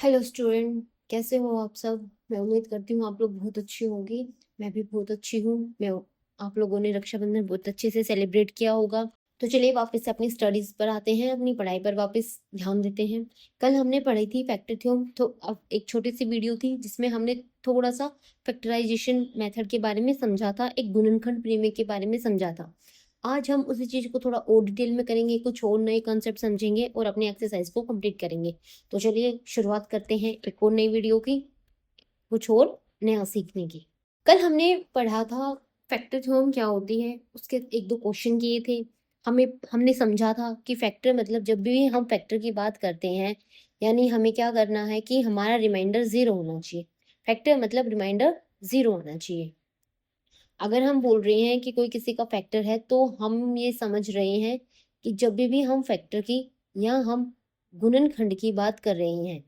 Hello student, कैसे हो आप सब। मैं उम्मीद करती हूँ आप लोग बहुत अच्छी होंगी। मैं भी बहुत अच्छी हूँ। मैं आप लोगों ने रक्षाबंधन बहुत अच्छे से सेलिब्रेट किया होगा। तो चलिए वापस से अपनी स्टडीज पर आते हैं, अपनी पढ़ाई पर वापस ध्यान देते हैं। कल हमने पढ़ी थी फैक्टर थ्योरम, तो अब एक छोटी सी वीडियो थी जिसमें हमने थोड़ा सा फैक्टराइजेशन मेथड के बारे में समझा था, एक गुणनखंड प्रमेय के बारे में समझा था। आज हम उसी चीज को थोड़ा और डिटेल में करेंगे, कुछ और नए कॉन्सेप्ट समझेंगे और अपनी एक्सरसाइज को कंप्लीट करेंगे। तो चलिए शुरुआत करते हैं एक और नई वीडियो की, कुछ और नया सीखने की। कल हमने पढ़ा था फैक्टर थ्योरम क्या होती है, उसके एक दो क्वेश्चन किए थे। हमने समझा था कि फैक्टर मतलब जब भी हम फैक्टर की बात करते हैं, यानी हमें क्या करना है कि हमारा रिमाइंडर 0 होना चाहिए। फैक्टर मतलब रिमाइंडर 0 होना चाहिए। अगर हम बोल रहे हैं कि कोई किसी का फैक्टर है, तो हम ये समझ रहे हैं कि जब भी हम फैक्टर की या हम गुणनखंड की बात कर रहे हैं,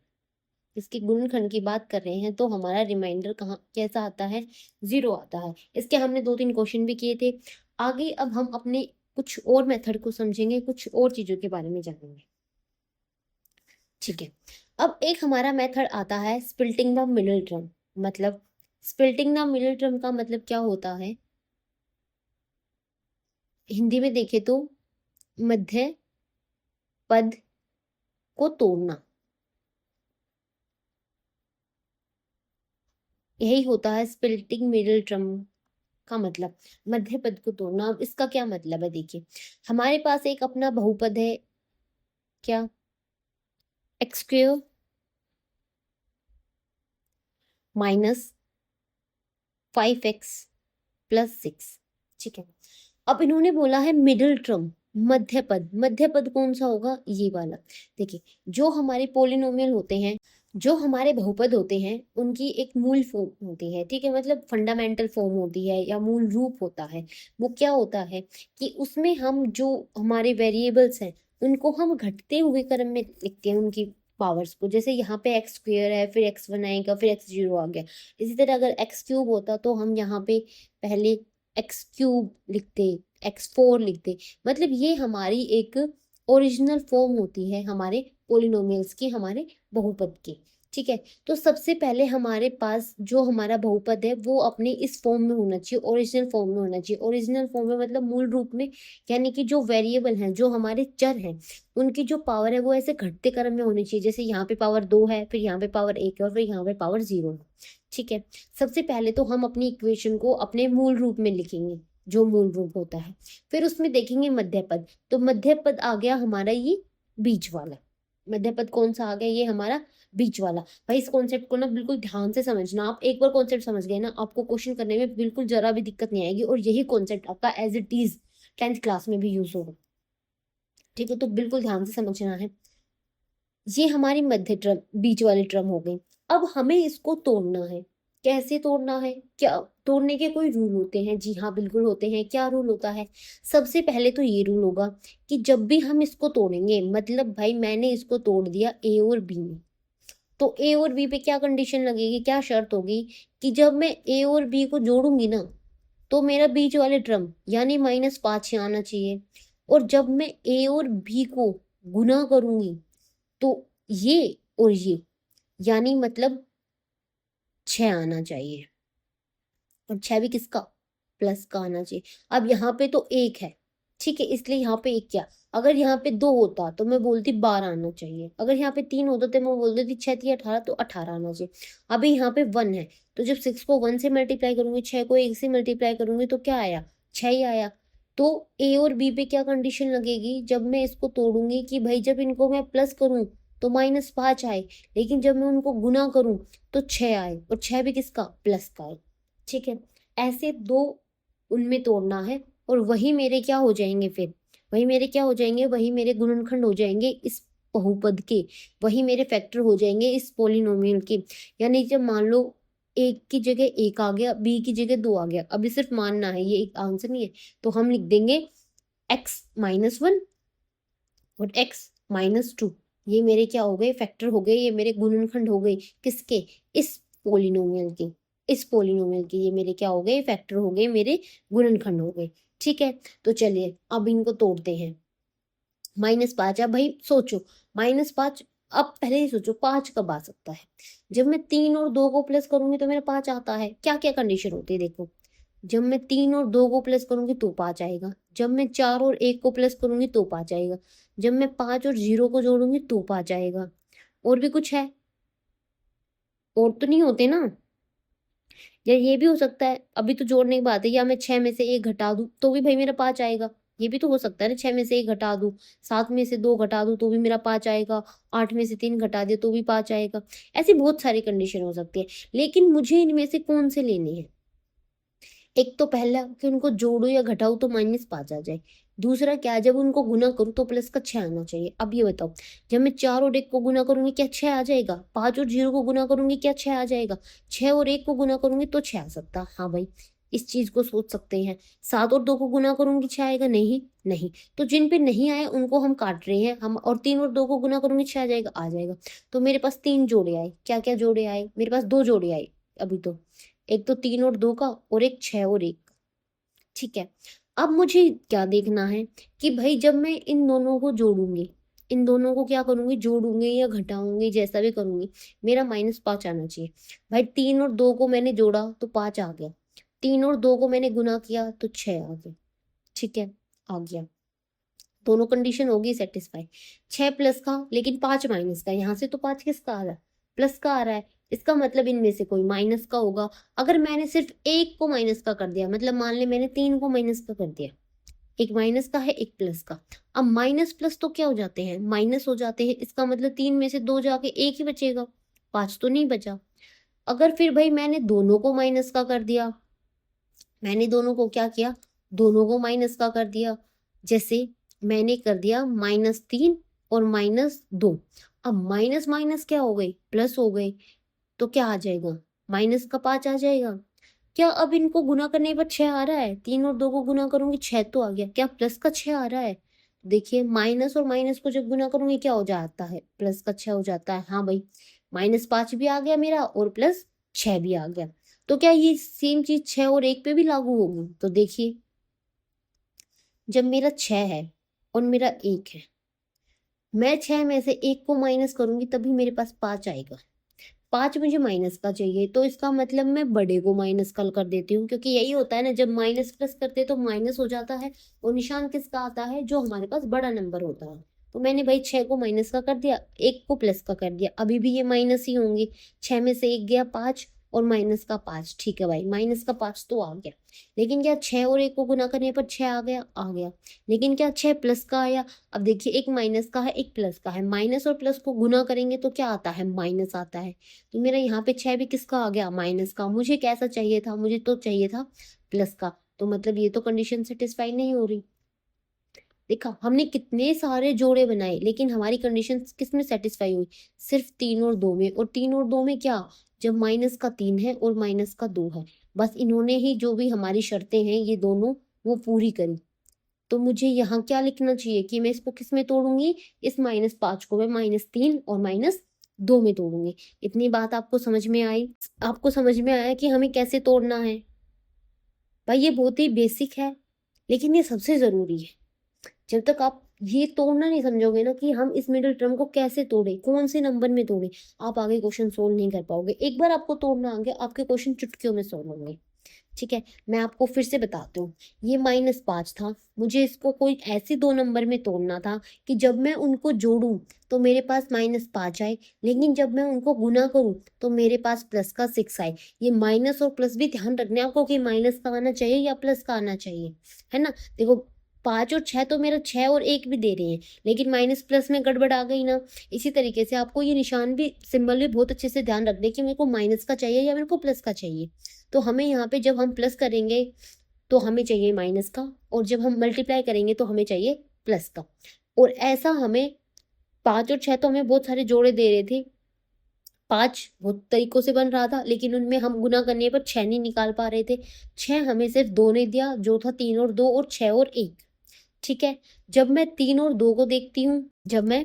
इसके गुणनखंड की बात कर रहे हैं, तो हमारा रिमाइंडर कहाँ कैसा आता है, 0 आता है। इसके हमने 2-3 क्वेश्चन भी किए थे। आगे अब हम अपने कुछ और मेथड को समझेंगे, कुछ और चीजों के बारे में जानेंगे। ठीक है, अब एक हमारा मेथड आता है स्प्लिटिंग द मिडिल टर्म। मतलब स्प्लिटिंग द मिडिल टर्म का मतलब क्या होता है, हिंदी में देखे तो मध्य पद को तोड़ना, यही होता है स्प्लिटिंग मिडिल टर्म का मतलब, मध्य पद को तोड़ना। अब इसका क्या मतलब है, देखिए हमारे पास एक अपना बहुपद है, क्या, x square minus 5x plus 6। ठीक है, अब इन्होंने बोला है मिडिल टर्म, मध्य पद। मध्य पद कौन सा होगा, ये वाला। देखिए जो हमारे पोलिनोमियल होते हैं, जो हमारे बहुपद होते हैं, उनकी एक मूल फॉर्म होती है। ठीक है, मतलब फंडामेंटल फॉर्म होती है या मूल रूप होता है। वो क्या होता है कि उसमें हम जो हमारे वेरिएबल्स हैं, उनको हम घटते हुए क्रम में लिखते हैं, उनकी पावर्स को। जैसे यहाँ पे एक्स स्क्वेयर है, फिर एक्स वन आएगा, फिर एक्स जीरो आ गया। इसी तरह अगर एक्स क्यूब होता तो हम यहाँ पे पहले एक्स क्यूब लिखते, एक्स फोर लिखते। मतलब ये हमारी एक ओरिजिनल फॉर्म होती है हमारे पोलिनोमियल्स की, हमारे बहुपद की। ठीक है, तो सबसे पहले हमारे पास जो हमारा बहुपद है वो अपने इस फॉर्म में होना चाहिए, ओरिजिनल फॉर्म में होना चाहिए। ओरिजिनल फॉर्म में मतलब मूल रूप में, यानी कि जो वेरिएबल हैं, जो हमारे चर हैं, उनकी जो पावर है वो ऐसे घटते क्रम में होनी चाहिए। जैसे यहाँ पे पावर 2 है, फिर यहाँ पे पावर 1 है और फिर यहाँ पे पावर 0 है। ठीक है, सबसे पहले तो हम अपनी इक्वेशन को अपने मूल रूप में लिखेंगे, जो मूल रूप होता है। फिर उसमें देखेंगे मध्य पद, तो मध्य पद आ गया हमारा ये बीच वाला। मध्य पद कौन सा आ गया, ये हमारा बीच वाला। भाई इस कॉन्सेप्ट को ना बिल्कुल ध्यान से समझना। आप एक बार कॉन्सेप्ट समझ गए ना, आपको क्वेश्चन करने में बिल्कुल जरा भी दिक्कत नहीं आएगी, और यही कॉन्सेप्ट आपका as it is 10th class में भी यूज होगा। ठीक है, तो बिल्कुल ध्यान से समझना है। ये हमारी मध्य ट्रम, बीच वाली ट्रम हो गई। अब हमें इसको तोड़ना है। कैसे तोड़ना है, क्या तोड़ने के कोई रूल होते हैं? जी हाँ, बिल्कुल होते हैं। क्या रूल होता है? सबसे पहले तो ये रूल होगा कि जब भी हम इसको तोड़ेंगे, मतलब भाई मैंने इसको तोड़ दिया ए और बी में, तो ए और बी पे क्या कंडीशन लगेगी, क्या शर्त होगी कि जब मैं ए और बी को जोड़ूंगी ना, तो मेरा बीच वाले ट्रम यानी -5 यहाँ आना चाहिए। और जब मैं ए और बी को गुना करूंगी, तो ये और ये, यानी मतलब 6 आना चाहिए। और 6 भी किसका, प्लस का आना चाहिए। अब यहाँ पे तो 1 है, ठीक है, इसलिए यहाँ पे 1 क्या, अगर यहाँ पे 2 होता तो मैं बोलती 12 आना चाहिए। अगर यहाँ पे 3 होता तो मैं बोल देती 6 3 18, तो 18 आना चाहिए। अभी यहाँ पे 1 है, तो जब 6 को 1 से मल्टीप्लाई करूंगी, 6 को 1 से मल्टीप्लाई करूंगी, तो क्या आया, 6 ही आया। तो ए और बी पे क्या कंडीशन लगेगी, जब मैं इसको तोड़ूंगी, कि भाई जब इनको मैं प्लस करूं तो -5 आए, लेकिन जब मैं उनको गुना करूं तो 6 आए, और 6 भी किसका, प्लस का आए। ठीक है, ऐसे दो उनमें तोड़ना है, और वही मेरे क्या हो जाएंगे, फिर वही मेरे क्या हो जाएंगे, वही मेरे गुणनखंड हो जाएंगे इस बहुपद के, वही मेरे फैक्टर हो जाएंगे इस पोलिनोमियल के। यानी जब मान लो एक की जगह 1 आ गया, बी की जगह 2 आ गया, अभी सिर्फ मानना है, ये एक आंसर नहीं है, तो हम लिख देंगे x-1 और x-2। ये मेरे क्या हो गए, फैक्टर हो गए, ये मेरे गुणनखंड हो गए, किसके, इस पोलिनोमियल के। इस पोलिनोमियल के ये मेरे क्या हो गए, फैक्टर हो गए, मेरे गुणनखंड हो गए। ठीक है, तो चलिए अब इनको तोड़ते हैं। -5, अब भाई सोचो, -5, अब पहले ही सोचो 5 कब आ सकता है? जब मैं 3 और 2 को प्लस करूंगी तो मेरा 5 आता है। क्या क्या कंडीशन होती है देखो, जब मैं 3 और 2 को प्लस करूंगी तो 5 आएगा, जब मैं 4 और 1 को प्लस करूंगी तो 5 आएगा, जब मैं 5 और 0 को जोड़ूंगी तो 5 आएगा। और भी कुछ है? और तो नहीं होते ना? या ये भी हो सकता है, अभी तो जोड़ने की बात है, या मैं 6 में से 1 घटा दूं तो भी भाई मेरा 5 आएगा। ये भी तो हो सकता है ना, 6 में से 1 घटा दूं, 7 में से 2 घटा दूं तो भी मेरा 5 आएगा, 8 में से 3 घटा दिया तो भी 5 आएगा। ऐसी बहुत सारी कंडीशन हो सकती है, लेकिन मुझे इनमें से कौन से लेने हैं? एक तो पहला कि उनको जोड़ो या घटाओ तो -5 आ जाए। दूसरा क्या, जब उनको गुना करूँ तो प्लस का 6 आना चाहिए। अब ये बताओ, जब मैं 4 और 1 को गुना करूंगी क्या 6 आ जाएगा? 5 और 0 को गुना करूंगी क्या 6 आ जाएगा? 6 और 1 को गुना करूंगी तो 6 आ सकता। हाँ भाई, इस चीज को सोच सकते हैं। 7 और 2 को गुना करूंगी 6 आएगा? नहीं नहीं। तो जिन पे नहीं आए उनको हम काट रहे हैं हम, और 3 और 2 को गुना करूंगी 6 आ जाएगा? आ जाएगा। तो मेरे पास 3 जोड़े आए। क्या क्या जोड़े आए? मेरे पास 2 जोड़े आए अभी तो। एक तो 3 और 2 का, और एक 6 और 1 का। ठीक है। अब मुझे क्या देखना है कि भाई जब मैं इन दोनों को जोड़ूंगी, इन दोनों को क्या करूंगी, जोड़ूंगी या घटाऊंगी, जैसा भी करूंगी, मेरा -5 आना चाहिए। भाई 3 और 2 को मैंने जोड़ा तो 5 आ गया, 3 और 2 को मैंने गुना किया तो 6 आ गया। ठीक है, आ गया। दोनों कंडीशन होगी सेटिस्फाई। 6 प्लस का, लेकिन 5 माइनस का। यहाँ से तो 5 किसका आ रहा है? प्लस का आ रहा है। इसका मतलब इनमें से कोई माइनस का होगा। अगर मैंने सिर्फ एक को माइनस का कर दिया, मतलब मान ले मैंने 3 को माइनस का कर दिया, एक माइनस का है एक प्लस का। अब माइनस प्लस तो क्या हो जाते हैं? माइनस हो जाते हैं। इसका मतलब 3 में से 2 जाके 1 ही बचेगा, 5 तो नहीं बचा। अगर फिर भाई मैंने दोनों को माइनस का कर दिया, मैंने दोनों को क्या किया, दोनों को माइनस का कर दिया। जैसे मैंने कर दिया -3 और -2। अब माइनस माइनस क्या हो गई, प्लस हो गई। तो क्या आ जाएगा, माइनस का 5 आ जाएगा। क्या अब इनको गुना करने पर 6 आ रहा है? 3 और 2 को गुना करूंगी 6 तो आ गया। क्या प्लस का 6 आ रहा है? देखिए, माइनस और माइनस को जब गुना करूंगी क्या हो जाता है, प्लस का 6 हो जाता है। हाँ भाई, -5 भी आ गया मेरा और प्लस 6 भी आ गया। तो क्या ये सेम चीज 6 और 1 पे भी लागू होगी? तो देखिए, जब मेरा 6 है और मेरा 1 है, मैं 6 में से 1 को माइनस करूंगी तभी मेरे पास 5 आएगा। 5 मुझे माइनस का चाहिए, तो इसका मतलब मैं बड़े को माइनस कल कर देती हूँ, क्योंकि यही होता है ना, जब माइनस प्लस करते हैं तो माइनस हो जाता है और निशान किसका आता है, जो हमारे पास बड़ा नंबर होता है। तो मैंने भाई 6 को माइनस का कर दिया, 1 को प्लस का कर दिया, अभी भी ये माइनस ही होंगे। 6 में से 1 गया 5 और माइनस का 5। ठीक है भाई, माइनस का 5 तो आ गया। लेकिन क्या 6 और 1 को गुना करने पर 6 आ गया? आ गया। लेकिन क्या 6 प्लस का आया? अब देखिए, एक माइनस का है एक प्लस का है, माइनस और प्लस को गुना करेंगे तो क्या आता है, माइनस आता है। तो मेरा यहाँ पे 6 भी किसका आ गया, माइनस का। मुझे कैसा चाहिए था, मुझे तो चाहिए था प्लस का। तो मतलब ये तो कंडीशन सेटिस्फाई नहीं हो रही। देखा, हमने कितने सारे जोड़े बनाए लेकिन हमारी कंडीशन किस में सेटिस्फाई हुई, सिर्फ 3 और 2 में। और 3 और 2 में क्या, जब माइनस का 3 है और माइनस का 2 है, बस इन्होंने ही जो भी हमारी शर्तें हैं ये दोनों वो पूरी करी। तो मुझे यहाँ क्या लिखना चाहिए कि मैं इसको किस में तोड़ूंगी, इस -5 को मैं -3 और -2 में तोड़ूंगी। इतनी बात आपको समझ में आई? आपको समझ में आया कि हमें कैसे तोड़ना है? भाई ये बहुत ही बेसिक है, लेकिन ये सबसे जरूरी है। जब तक आप ये तोड़ना नहीं समझोगे ना कि हम इस मिडिल टर्म को कैसे तोड़े, कौन से नंबर में तोड़े, आप आगे क्वेश्चन सोल्व नहीं कर पाओगे। एक बार आपको तोड़ना आ गया, आपके क्वेश्चन चुटकियों में सोल्व होंगे। ठीक है, मैं आपको फिर से बताती हूँ। ये -5 था, मुझे इसको कोई ऐसे दो नंबर में तोड़ना था कि जब मैं उनको जोड़ूं तो मेरे पास -5 आए, लेकिन जब मैं उनको गुना करूं तो मेरे पास प्लस का 6 आए। ये माइनस और प्लस भी ध्यान रखना है आपको कि माइनस का आना चाहिए या प्लस का आना चाहिए, है ना। देखो, 5 और 6 तो मेरा 6 और 1 भी दे रहे हैं, लेकिन माइनस प्लस में गड़बड़ आ गई ना। इसी तरीके से आपको ये निशान भी, सिंबल भी बहुत अच्छे से ध्यान रखने कि मेरे को माइनस का चाहिए या मेरे को प्लस का चाहिए। तो हमें यहाँ पे जब हम प्लस करेंगे तो हमें चाहिए माइनस का, और जब हम मल्टीप्लाई करेंगे तो हमें चाहिए प्लस का। और ऐसा हमें 5 और 6 तो हमें बहुत सारे जोड़े दे रहे थे, 5 बहुत तरीकों से बन रहा था, लेकिन उनमें हम गुना करने पर 6 नहीं निकाल पा रहे थे। 6 हमें सिर्फ 2 ने दिया, जो था 3 और 2 और 6 और 1। ठीक है, जब मैं 3 और 2 को देखती हूँ, जब मैं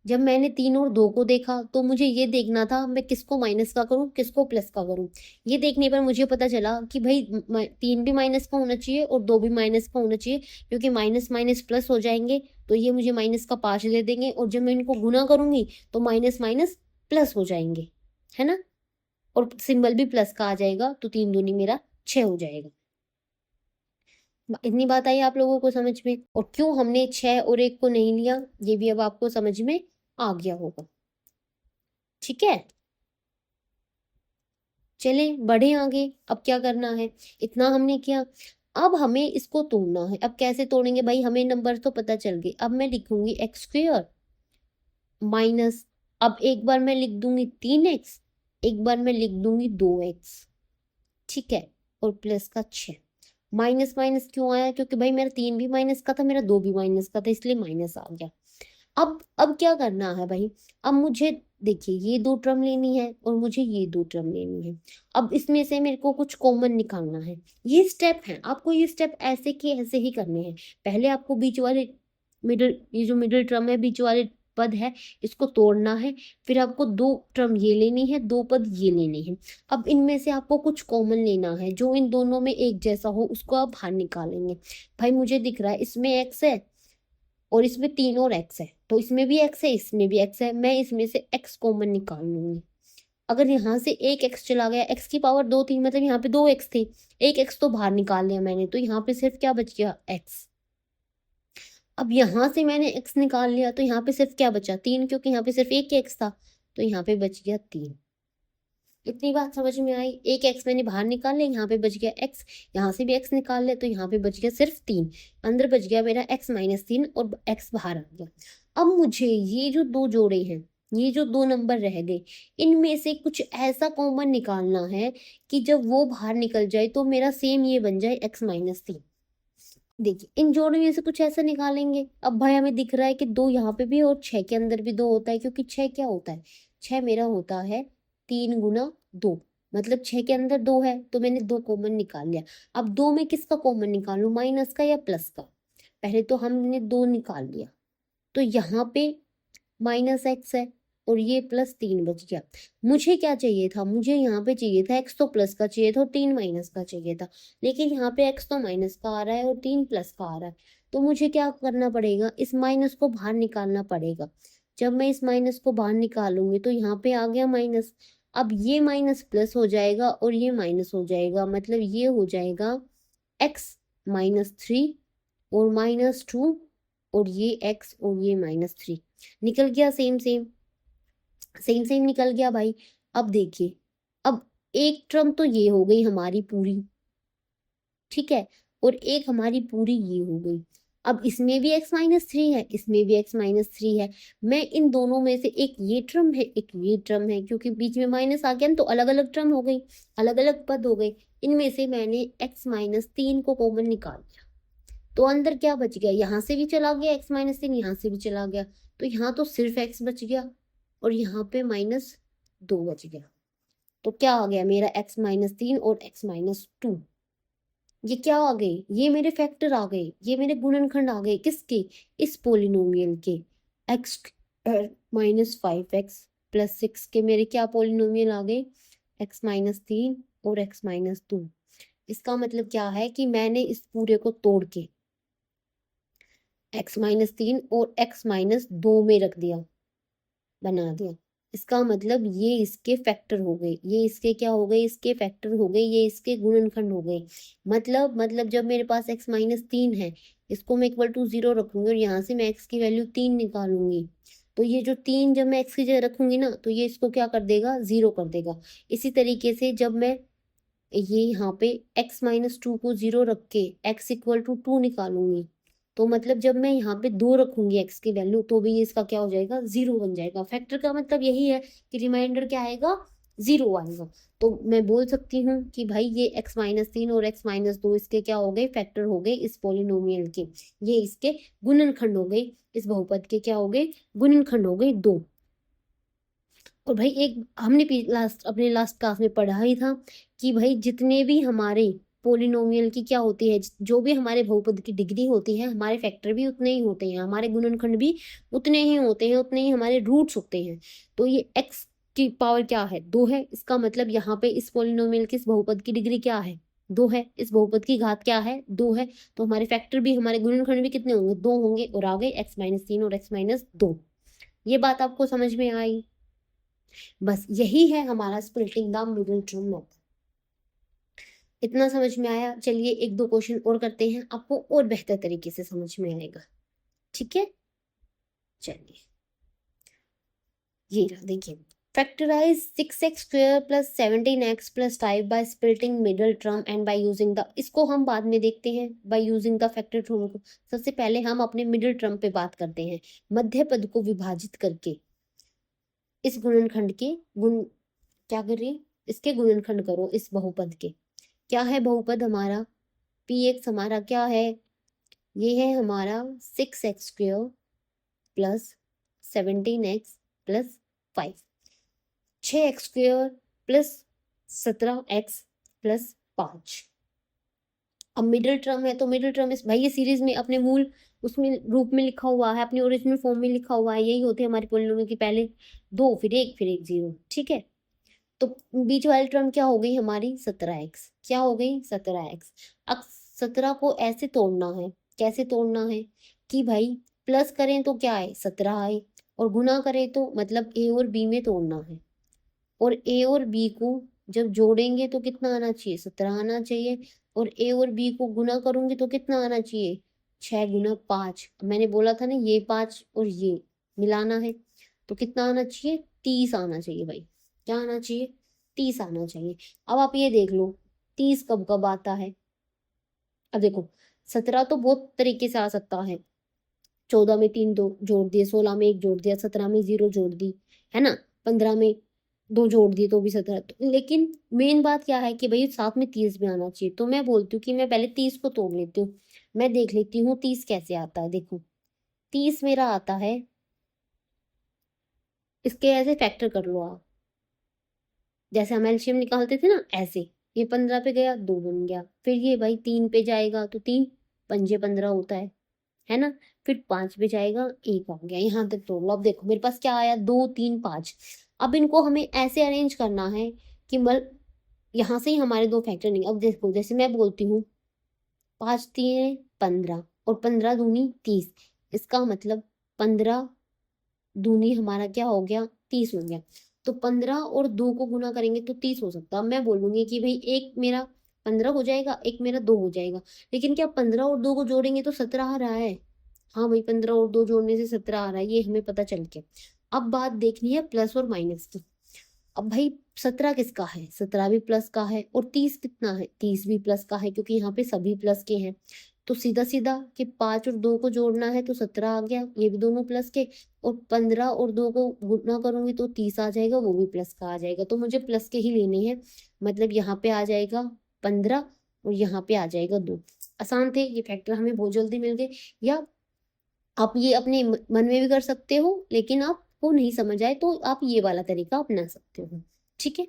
जब मैंने 3 और 2 को देखा तो मुझे ये देखना था मैं किसको माइनस का करूँ, किसको प्लस का करूँ। ये देखने पर मुझे पता चला कि भाई 3 भी माइनस का होना चाहिए और 2 भी माइनस का होना चाहिए, क्योंकि माइनस माइनस प्लस हो जाएंगे तो ये मुझे माइनस का 5 दे देंगे, और जब मैं इनको गुना करूंगी तो माइनस माइनस प्लस हो जाएंगे, है ना। और सिंबल भी प्लस का आ जाएगा, तो 3 दूनी मेरा 6 हो जाएगा। इतनी बात आई आप लोगों को समझ में, और क्यों हमने 6 और 1 को नहीं लिया ये भी अब आपको समझ में आ गया होगा। ठीक है, चले बढ़े आगे। अब क्या करना है, इतना हमने किया, अब हमें इसको तोड़ना है। अब कैसे तोड़ेंगे भाई, हमें नंबर तो पता चल गए। अब मैं लिखूंगी एक्स स्क्वेयर माइनस, अब एक बार मैं लिख दूंगी 3x, एक बार मैं लिख दूंगी 2x, ठीक है, और प्लस का 6। माइनस माइनस क्यों आया, क्योंकि भाई मेरा 3 भी माइनस का था, मेरा 2 भी माइनस का था, इसलिए माइनस आ गया। अब क्या करना है भाई, अब मुझे देखिए ये 2 टर्म लेनी है और मुझे ये 2 टर्म लेनी है। अब इसमें से मेरे को कुछ कॉमन निकालना है। ये स्टेप है, आपको ये स्टेप ऐसे के ऐसे ही करने हैं। पहले आपको बीच वाले मिडिल, ये जो मिडिल टर्म है, बीच वाले पद है, इसको तोड़ना है। फिर आपको 2 टर्म ये लेनी है, 2 पद ये लेने हैं। अब इनमें से आपको कुछ कॉमन लेना है जो इन दोनों में एक जैसा हो, उसको आप बाहर निकालेंगे। भाई मुझे दिख रहा है इसमें x है और इसमें 3 और x है, तो इसमें भी x है, इसमें भी x है, मैं इसमें से x कॉमन निकाल लूंगी। अगर यहाँ से एक x चला गया, x की पावर 2 थी, मतलब यहाँ पे 2x थे, एक x तो बाहर निकाल लिया मैंने, तो यहाँ पे सिर्फ क्या बच गया, x। अब यहाँ से मैंने x निकाल लिया तो यहाँ पे सिर्फ क्या बचा, 3, क्योंकि यहाँ पे सिर्फ एक x था, तो यहाँ पे बच गया 3। इतनी बात समझ में आई। एक x मैंने बाहर निकाल लिया, यहाँ पे बच गया x, यहाँ से भी x निकाल लिया तो यहाँ पे बच गया सिर्फ 3, अंदर बच गया मेरा x माइनस 3 और x बाहर आ गया। अब मुझे ये जो 2 जोड़े हैं, ये जो 2 नंबर रह गए, इनमें से कुछ ऐसा कॉमन निकालना है कि जब वो बाहर निकल जाए तो मेरा सेम ये बन जाए x माइनस 3। देखिए इन जोड़ों में से कुछ ऐसा निकालेंगे। अब भाई हमें दिख रहा है कि 2 यहाँ पे भी और 6 के अंदर भी 2 होता है, क्योंकि 6 क्या होता है, 6 मेरा होता है 3 गुना 2, मतलब 6 के अंदर 2 है, तो मैंने 2 कॉमन निकाल लिया। अब 2 में किसका कॉमन निकालूं, माइनस का या प्लस का। पहले तो हमने 2 निकाल लिया, तो यहाँ पे माइनस एक्स है और ये प्लस 3 बच गया। मुझे क्या चाहिए था, मुझे यहाँ पे चाहिए था x तो प्लस का चाहिए था और 3 माइनस का चाहिए था, लेकिन यहाँ पे x तो माइनस का आ रहा है और 3 प्लस का आ रहा है। तो मुझे क्या करना पड़ेगा, इस माइनस को बाहर निकालना पड़ेगा। जब मैं इस माइनस को बाहर निकालूंगी तो यहाँ पे आ गया माइनस। अब ये माइनस प्लस हो जाएगा और ये माइनस हो जाएगा, मतलब ये हो जाएगा x माइनस 3 और माइनस 2, और ये x और ये माइनस 3 निकल गया, सेम सेम सेम सेम निकल गया भाई। अब देखिए, अब एक टर्म तो ये हो गई हमारी पूरी, ठीक है, और एक हमारी पूरी ये हो गई। अब इसमें भी x माइनस 3 है, इसमें भी x माइनस 3 है। मैं इन दोनों में से एक ये टर्म है, एक ये टर्म है, क्योंकि बीच में माइनस आ गया ना, तो अलग अलग टर्म हो गई, अलग अलग पद हो गए। इनमें से मैंने x माइनस 3 को कॉमन निकाल दिया, तो अंदर क्या बच गया, यहाँ से भी चला गया x माइनस 3, यहाँ से भी चला गया, तो यहाँ तो सिर्फ x बच गया और यहाँ पे माइनस 2 बच गया। तो क्या आ गया मेरा x माइनस 3 और x माइनस 2, ये क्या आ गए, ये मेरे फैक्टर आ गए, ये मेरे गुणनखंड आ गए, किसके, इस पोलिनोमियल के। x माइनस 5x प्लस 6 के मेरे क्या पोलिनोमियल आ गए, x माइनस 3 और x माइनस 2। इसका मतलब क्या है कि मैंने इस पूरे को तोड़ के x माइनस 3 और x माइनस 2 में रख दिया, बना दिया। इसका मतलब ये इसके फैक्टर हो गए, ये इसके क्या हो गए, इसके फैक्टर हो गए, ये इसके गुणनखंड हो गए। मतलब जब मेरे पास x माइनस 3 है, इसको मैं इक्वल टू 0 रखूंगी और यहाँ से मैं x की वैल्यू 3 निकालूंगी, तो ये जो 3 जब मैं x की जगह रखूंगी ना, तो ये इसको क्या कर देगा, 0 कर देगा। इसी तरीके से जब मैं ये यहाँ पे x माइनस 2 को 0 रख के x इक्वल टू 2 निकालूंगी, तो मतलब जब मैं यहाँ पे 2 रखूंगी x की वैल्यू, तो भी इसका क्या हो जाएगा, 0 बन जाएगा। फैक्टर का मतलब यही है कि रिमाइंडर क्या आएगा, 0 आएगा। तो मैं बोल सकती हूँ कि भाई ये x माइनस 3 और x माइनस 2 इसके क्या हो गए, फैक्टर हो गए इस पोलिनोमियल के, ये इसके गुणनखंड हो गए, इस बहुपद के क्या हो गए, गुणनखंड हो गए 2। और भाई एक हमने अपने लास्ट क्लास में पढ़ा ही था कि भाई जितने भी हमारे पोलिनोमियल की क्या होती है, जो भी हमारे बहुपद की डिग्री होती है, हमारे फैक्टर भी उतने ही होते हैं, हमारे गुणनखंड भी उतने ही होते हैं, उतने ही हमारे रूट्स होते हैं। तो ये x की पावर क्या है, 2 है। इसका मतलब यहाँ पे इस पोलिनोमियल की इस बहुपद की डिग्री क्या है, 2 है। इस बहुपद की घात क्या है, 2 है। तो हमारे फैक्टर भी, हमारे गुणनखंड भी कितने होंगे, 2 होंगे। और आ गए x-3 और x-2। ये बात आपको समझ में आई? बस यही है हमारा splitting the middle term method. इतना समझ में आया? चलिए एक दो क्वेश्चन और करते हैं, आपको और बेहतर तरीके से समझ में आएगा। ठीक है, चलिए ये रहा, देखिए। Factorize 6x² plus 17x plus 5 by splitting middle term and by using the, इसको हम बाद में देखते हैं, by using the factor term को। सबसे पहले हम अपने मिडल टर्म पे बात करते हैं। मध्य पद को विभाजित करके इस गुणनखंड के गुण, क्या कर रही, इसके गुणनखंड करो इस बहुपद के। क्या है बहुपद हमारा, px हमारा क्या है, ये है हमारा 6x² plus 17x plus 5, 6x² plus 17x plus 5। अब मिडिल टर्म है, तो मिडिल टर्म भाई ये सीरीज में अपने मूल उसमें रूप में लिखा हुआ है, अपने ओरिजिनल फॉर्म में लिखा हुआ है। यही होते हैं हमारे पोलिनोमियल की, पहले 2 फिर 1 फिर 1 0। ठीक है, तो बीच वाली टर्म क्या हो गई हमारी, 17x। क्या हो गई, 17x। अब 17 को ऐसे तोड़ना है, कैसे तोड़ना है कि भाई प्लस करें तो क्या आए, 17 आए, और गुना करें तो मतलब a और b में तोड़ना है। और a और b को जब जोड़ेंगे तो कितना आना चाहिए, 17 आना चाहिए। और a और b को गुना करूंगी तो कितना आना चाहिए, 6 गुना 5। मैंने बोला था ना ये 5 और ये मिलाना है, तो कितना आना चाहिए, 30 आना चाहिए भाई। क्या आना चाहिए, 30 आना चाहिए। अब आप ये देख लो 30 कब कब आता है। अब देखो 17 तो बहुत तरीके से आ सकता है, 14 में 3 दो जोड़ दिए, 16 में 1 जोड़ दिया, 17 में 0 जोड़ दी, है ना, 15 में 2 जोड़ दिए तो भी 17। तो लेकिन मेन बात क्या है कि भाई साथ में 30 भी आना चाहिए। तो मैं बोलती हूँ कि मैं पहले 30 को तोड़ लेती हूँ, मैं देख लेती हूँ 30 कैसे आता है। देखो 30 मेरा आता है, इसके ऐसे फैक्टर कर लो आप, जैसे हम एलसीएम निकालते थे ना ऐसे। ये 15 पे गया 2 बन गया, फिर ये भाई 3 पे जाएगा तो 3 पंजे 15 होता है ना। फिर 5 पे जाएगा 1 आ गया, यहाँ तक तोड़ लो। अब देखो मेरे पास क्या आया, 2 3 5। अब इनको हमें ऐसे अरेंज करना है कि यहाँ से ही हमारे दो फैक्टर नहीं। अब देखो जैसे मैं बोलती हूँ 5 3 15 और 15 दूनी 30, इसका मतलब 15 दूनी हमारा क्या हो गया, 30 हो गया। तो 15 और 2 को गुना करेंगे तो 30 हो सकता है। मैं बोलूंगी कि भाई एक मेरा 15 हो जाएगा, एक मेरा 2 हो जाएगा। लेकिन क्या 15 और 2 को जोड़ेंगे तो 17 आ रहा है। हाँ भाई 15 और 2 जोड़ने से 17 आ रहा है, ये हमें पता चल के। अब बात देखनी है प्लस और माइनस की। अब भाई 17 किसका है, 17 भी प्लस का है। और 30 कितना है, 30 भी प्लस का है, क्योंकि यहाँ पे सभी प्लस के हैं। तो सीधा सीधा कि 5 और 2 को जोड़ना है तो 17 आ गया, ये भी दोनों प्लस के। और 15 और 2 को गुणा करूंगी तो 30 आ जाएगा, वो भी प्लस का आ जाएगा। तो मुझे प्लस के ही लेने हैं, मतलब यहाँ पे आ जाएगा 15 और यहाँ पे आ जाएगा 2। आसान थे ये फैक्टर, हमें बहुत जल्दी मिल गए। या आप ये अपने मन में भी कर सकते हो, लेकिन आपको नहीं समझ आए तो आप ये वाला तरीका अपना सकते हो। ठीक है,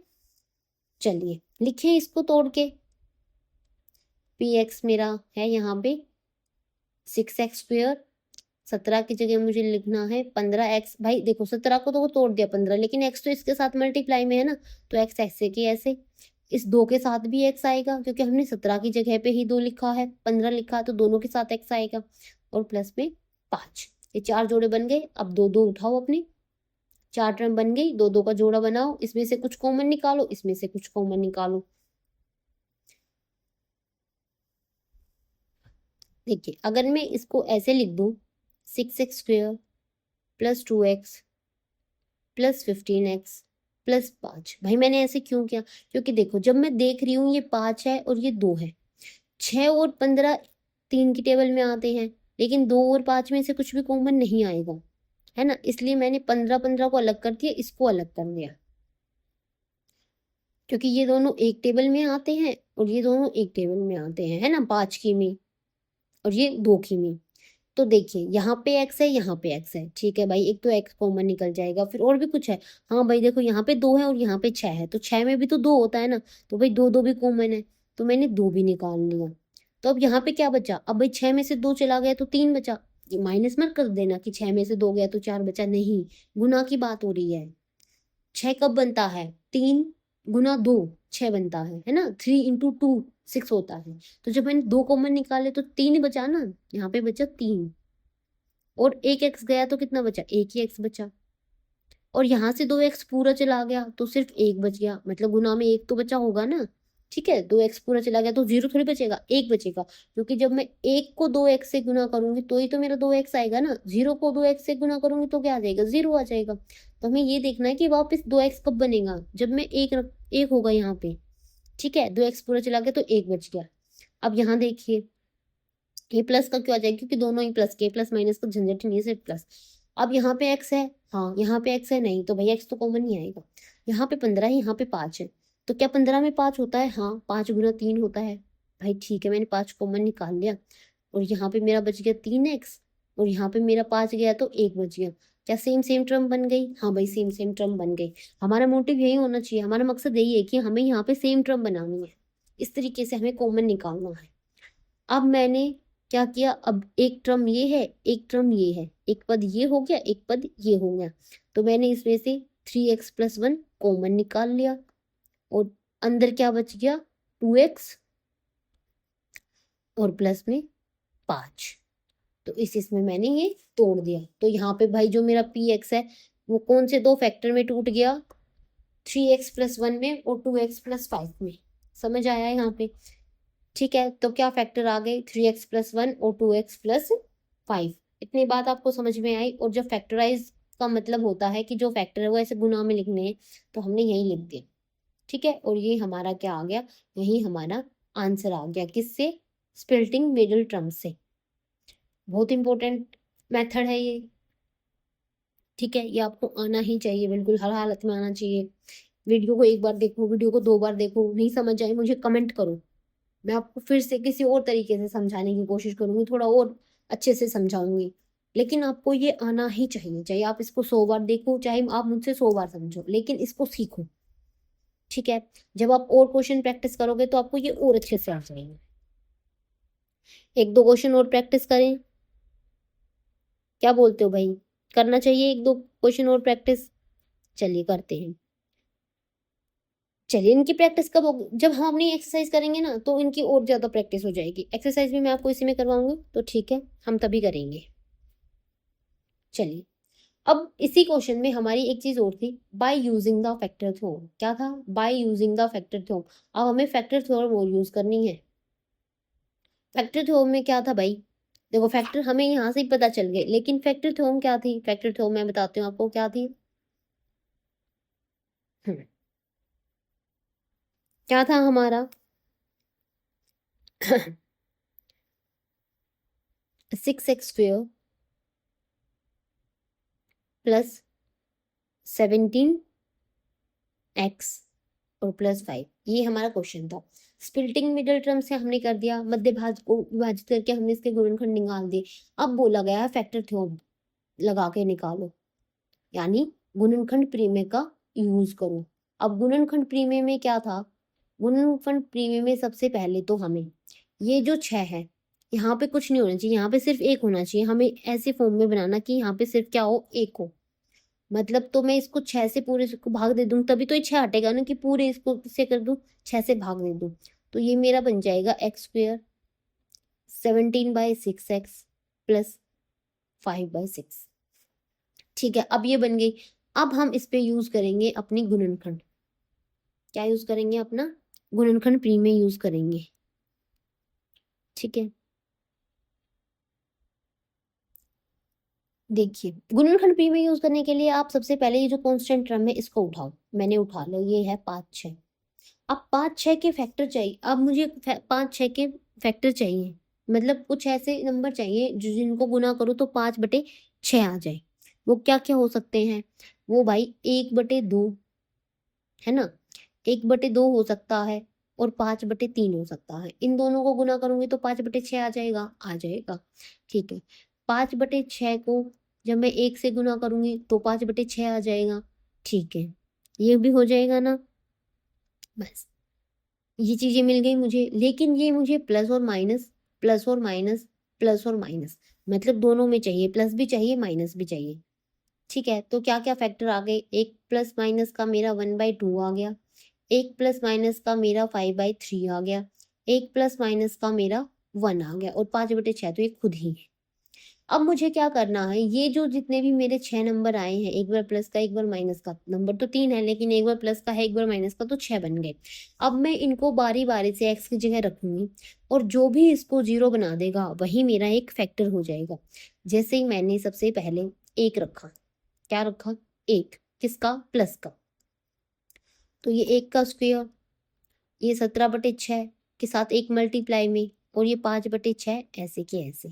चलिए लिखें इसको तोड़ के। px मेरा है यहाँ पे 6x², 17 की जगह मुझे लिखना है 15x। भाई देखो 17 को तो वो तोड़ दिया 15, लेकिन x तो इसके साथ मल्टीप्लाई में है ना, तो x ऐसे के ऐसे। इस 2 के साथ भी x आएगा, क्योंकि हमने 17 की जगह पे ही 2 लिखा है, 15 लिखा, तो दोनों के साथ x आएगा। और प्लस में 5, ये 4 जोड़े बन गए। अब 2 2 उठाओ अपने, 4 टर्म बन गई, 2 2 का जोड़ा बनाओ, इसमें से कुछ कॉमन निकालो, इसमें से कुछ कॉमन निकालो। देखिए अगर मैं इसको ऐसे लिख दूं 6x² plus 2x plus 15x plus 5। भाई मैंने ऐसे क्यों किया, क्योंकि देखो जब मैं देख रही हूँ ये 5 है और ये 2 है, 6 और 15 3 की टेबल में आते हैं, लेकिन 2 और 5 में से कुछ भी कॉमन नहीं आएगा, है ना। इसलिए मैंने 15 15 को अलग कर दिया, इसको अलग कर दिया, क्योंकि ये दोनों एक टेबल में आते हैं और ये दोनों एक टेबल में आते हैं, है ना, 5 की में और ये 2 की में। तो देखिए यहाँ पे x है, यहाँ पे x है, ठीक है भाई, एक तो x कॉमन निकल जाएगा। फिर और भी कुछ है, हाँ भाई देखो यहाँ पे 2 है और यहाँ पे 6 है, तो 6 में भी तो 2 होता है ना, तो भाई 2 2 भी कॉमन है। तो मैंने 2 भी निकाल लिया। तो अब यहाँ पे क्या बचा, अब भाई 6 में से 2 चला गया तो 3 बचा। ये माइनस मत कर देना कि 6 में से 2 गया तो 4 बचा, नहीं, गुना की बात हो रही है। 6 कब बनता है, 3 गुना 2 6 बनता है ना, 3 इंटू 2 6 होता है। तो जब मैंने 2 कॉमन निकाले तो 3 ही बचा ना, यहाँ पे बचा 3, और एक एक्स गया तो कितना बचा, एक ही एक्स बचा। और यहाँ से 2x पूरा चला गया तो सिर्फ 1 बच गया, मतलब गुना में 1 तो बचा होगा ना। ठीक है, 2x पूरा चला गया तो 0 थोड़ी बचेगा, 1 बचेगा, क्योंकि जब मैं 1 को 2x से गुना करूंगी तो ही तो मेरा 2x आएगा ना। 0 को 2x से गुना करूंगी तो क्या आ जाएगा, 0 आ जाएगा। तो हमें ये देखना है कि वापस 2x कब बनेगा, जब मैं एक होगा यहाँ पे। ठीक है, 2x पूरा चला गया तो 1 बच गया। अब यहाँ देखिए, ये प्लस का क्यों आ जाएगा, क्योंकि दोनों ही प्लस के, प्लस माइनस का झंझट नहीं है, सिर्फ प्लस। अब यहाँ पे x है, हाँ यहाँ पे x है, नहीं तो भैया x तो कॉमन नहीं आएगा। यहाँ पे 15 है, यहाँ पे 5 है, तो क्या 15 में 5 होता है, हाँ 5 गुना 3 होता है। भाई ठीक है, मैंने 5 कॉमन निकाल लिया, और यहाँ पे मेरा बच गया 3x, और यहाँ पे मेरा 5 गया तो 1 बच गया। क्या सेम सेम टर्म बन गई, हाँ भाई सेम सेम टर्म बन गई। हमारा मोटिव यही होना चाहिए, हमारा मकसद यही है कि हमें यहाँ पे सेम टर्म बनानी है, इस तरीके से हमें कॉमन निकालना है। अब मैंने क्या किया, अब एक टर्म ये है, एक टर्म ये है, एक पद ये हो गया, एक पद ये हो गया, तो मैंने इसमें से 3x + 1 कॉमन निकाल लिया, और अंदर क्या बच गया, 2x और प्लस में 5। तो इसमें मैंने ये तोड़ दिया, तो यहाँ पे भाई जो मेरा px है वो कौन से 2 फैक्टर में टूट गया, 3x + 1 में और 2x + 5 में। समझ आया यहाँ पे। ठीक है, तो क्या फैक्टर आ गए, 3x + 1 और 2x + 5। इतनी बात आपको समझ में आई। और जब फैक्टराइज का मतलब होता है कि जो फैक्टर है वो ऐसे गुना में लिखने हैं, तो हमने यही लिख दिया। ठीक है, और ये हमारा क्या आ गया, यही हमारा आंसर आ गया, किससे, स्प्लिटिंग मिडिल टर्म से। बहुत इंपॉर्टेंट मेथड है ये। ठीक है, ये आपको आना ही चाहिए, बिल्कुल हर हालत में आना चाहिए। वीडियो को एक बार देखो, वीडियो को 2 बार देखो, नहीं समझ आए मुझे कमेंट करो, मैं आपको फिर से किसी और तरीके से समझाने की कोशिश करूंगी, थोड़ा और अच्छे से समझाऊंगी। लेकिन आपको ये आना ही चाहिए, चाहे आप इसको 100 बार देखो, चाहे आप मुझसे 100 बार समझो, लेकिन इसको सीखो। ठीक है, जब आप और क्वेश्चन प्रैक्टिस करोगे तो आपको ये और अच्छे से आ जाएंगे। 1-2 क्वेश्चन और प्रैक्टिस करें, क्या बोलते हो भाई, करना चाहिए 1-2 क्वेश्चन और प्रैक्टिस। चलिए करते हैं। चलिए, इनकी प्रैक्टिस कब होगी, जब हम अपनी एक्सरसाइज करेंगे ना, तो इनकी और ज्यादा प्रैक्टिस हो जाएगी। एक्सरसाइज भी मैं आपको इसी में करवाऊंगी, तो ठीक है, हम तभी करेंगे। चलिए, अब इसी क्वेश्चन में हमारी एक चीज और थी, bye using the factor theorem. क्या था, bye using the factor theorem. अब हमें फैक्टर थ्योरम और यूज करनी है। फैक्टर थ्योरम में क्या था भाई, देखो फैक्टर हमें यहाँ से ही पता चल गए, लेकिन फैक्टर थ्योरम क्या थी, फैक्टर थ्योरम मैं बताती हूँ आपको क्या थी। क्या था हमारा 6x² + 17x और +5, ये हमारा क्वेश्चन था। स्प्लिटिंग मिडिल टर्म से हमने कर दिया, मध्य भाज को विभाजित करके हमने इसके गुणनखंड निकाल दिए। अब बोला गया है फैक्टर थ्योरम लगा के निकालो, यानी गुणनखंड प्रमेय का यूज करो। अब गुणनखंड प्रमेय में क्या था, गुणनखंड प्रमेय में सबसे पहले तो हमें ये जो 6 है, यहाँ पे कुछ नहीं होना चाहिए, यहाँ पे सिर्फ 1 होना चाहिए। हमें ऐसे फॉर्म में बनाना कि यहाँ पे सिर्फ क्या हो, 1 हो। मतलब तो मैं इसको 6 से पूरे को भाग दे दूं, तभी तो ये 6 हटेगा ना, कि पूरे इसको किससे कर दूं, 6 से भाग दे दूं। तो ये मेरा बन जाएगा x² 17/6x + 5/6। ठीक है, अब ये बन गई। अब हम इस पे यूज करेंगे अपनी गुणनखंड। क्या यूज करेंगे, अपना गुणनखंड प्रमेय यूज करेंगे। ठीक है, देखिए गुणनखंड प्रमेय यूज करने के लिए आप सबसे पहले ये जो कांस्टेंट टर्म है इसको उठाओ। मैंने उठा लिया, ये है 5 6। अब 5 6 के फैक्टर चाहिए, अब मुझे 5 6 के फैक्टर चाहिए, मतलब कुछ ऐसे नंबर चाहिए जो जिनको गुना करो तो 5/6 आ जाए। वो क्या क्या हो सकते हैं, वो भाई 1/2 है ना, 1/2 हो सकता है, और 5/3 हो सकता है। इन दोनों को गुना करूंगी तो 5/6 आ जाएगा, आ जाएगा। ठीक है, 5/6 को जब मैं 1 से गुना करूंगी तो 5/6 आ जाएगा। ठीक है, ये भी हो जाएगा ना, बस। ये चीजें मिल गई मुझे, लेकिन ये मुझे प्लस और माइनस, प्लस और माइनस, प्लस और माइनस, मतलब दोनों में चाहिए, प्लस भी चाहिए माइनस भी चाहिए। ठीक है, तो क्या क्या फैक्टर आ गए, एक प्लस माइनस का मेरा 1/2 आ गया, एक प्लस माइनस का मेरा 5/3 आ गया, एक प्लस माइनस का मेरा 1 आ गया, और 5/6 तो ये खुद ही है। अब मुझे क्या करना है, ये जो जितने भी मेरे 6 नंबर आए हैं, एक बार प्लस का एक बार माइनस का, नंबर तो 3 है लेकिन एक बार प्लस का है एक बार माइनस का, तो 6 बन गए। अब मैं इनको बारी बारी से एक्स की जगह रखूंगी, और जो भी इसको 0 बना देगा वही मेरा एक फैक्टर हो जाएगा। जैसे ही मैंने सबसे पहले एक रखा, क्या रखा, एक, किसका, प्लस का, तो ये एक का स्क्वायर, ये 17/6 के साथ एक मल्टीप्लाई में, और ये 5/6 ऐसे के ऐसे,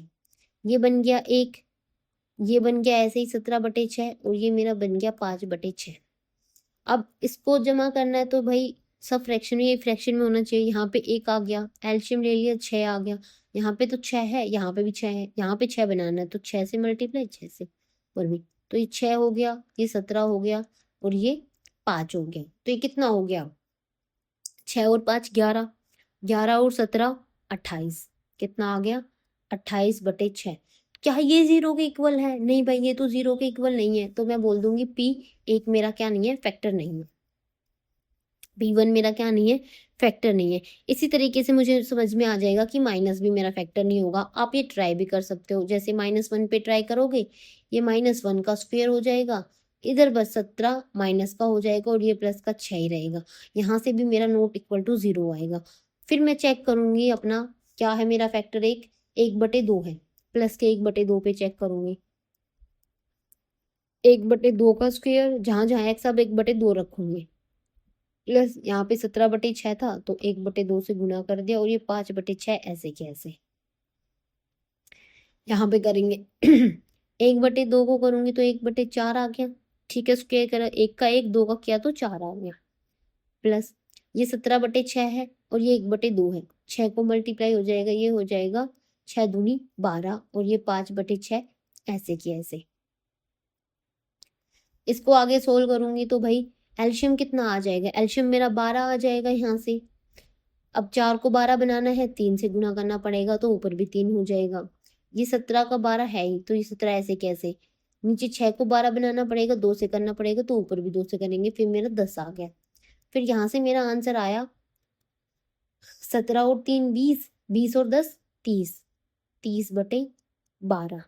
ये बन गया एक, ये बन गया ऐसे ही 17/6, और ये मेरा बन गया 5/6। अब इसको जमा करना है तो भाई सब फ्रैक्शन में, ये फ्रैक्शन में होना चाहिए, यहाँ पे एक आ गया, एल्शियम ले लिया 6 आ गया, यहाँ पे तो 6 है, यहाँ पे भी 6 है, यहाँ पे 6 बनाना है तो 6 से मल्टीप्लाई 6 से, और भी, तो ये 6 हो गया, ये 17 हो गया, और ये 5 हो गया, तो ये कितना हो गया, 6 और 5 11, 11 और 17 28, कितना आ गया, 28/6। क्या ये 0 के इक्वल है, नहीं भाई ये तो 0 के इक्वल नहीं है, तो मैं बोल दूंगी पी एक मेरा क्या नहीं है, फैक्टर नहीं है, P1 मेरा क्या नहीं है, फैक्टर नहीं है। इसी तरीके से मुझे समझ में आ जाएगा कि माइनस भी मेरा फैक्टर नहीं होगा। आप ये ट्राई भी कर सकते हो, जैसे -1 पे ट्राई करोगे, ये -1 का स्क्वायर हो जाएगा, इधर बस 17 माइनस का हो जाएगा, और ये प्लस का 6 ही रहेगा, यहाँ से भी मेरा नॉट इक्वल टू 0 आएगा। फिर मैं चेक करूंगी अपना, क्या है मेरा फैक्टर, 1/2 है, प्लस के 1/2 पे चेक करूंगी, 1/2 का स्क्वायर, जहां जहां एक्स, अब 1/2 रखूंगी, प्लस यहाँ पे 17/6 था तो 1/2 से गुना कर दिया, और ये 5/6 ऐसे के ऐसे यहाँ पे करेंगे। 1/2 को करूंगी तो 1/4 आ गया, ठीक है, स्क्वायर करा, एक का एक, दो का किया तो 4 आ गया, प्लस ये 17/6 है, और ये 1/2 है, 6 को मल्टीप्लाई हो जाएगा, ये हो जाएगा 6 दूनी 12, और ये 5/6 ऐसे के ऐसे। इसको आगे सोल्व करूंगी तो भाई एल्शियम कितना आ जाएगा, एल्शियम मेरा 12 आ जाएगा यहाँ से। अब 4 को 12 बनाना है, 3 से गुना करना पड़ेगा, तो ऊपर भी 3 हो जाएगा, ये 17 का 12 है ही, तो ये 17 ऐसे कैसे, नीचे 6 को 12 बनाना पड़ेगा, 2 से करना पड़ेगा, तो ऊपर भी 2 से करेंगे, फिर मेरा 10 आ गया। फिर यहाँ से मेरा आंसर आया 17 और 3 20, 20 और 10 30, 30/12,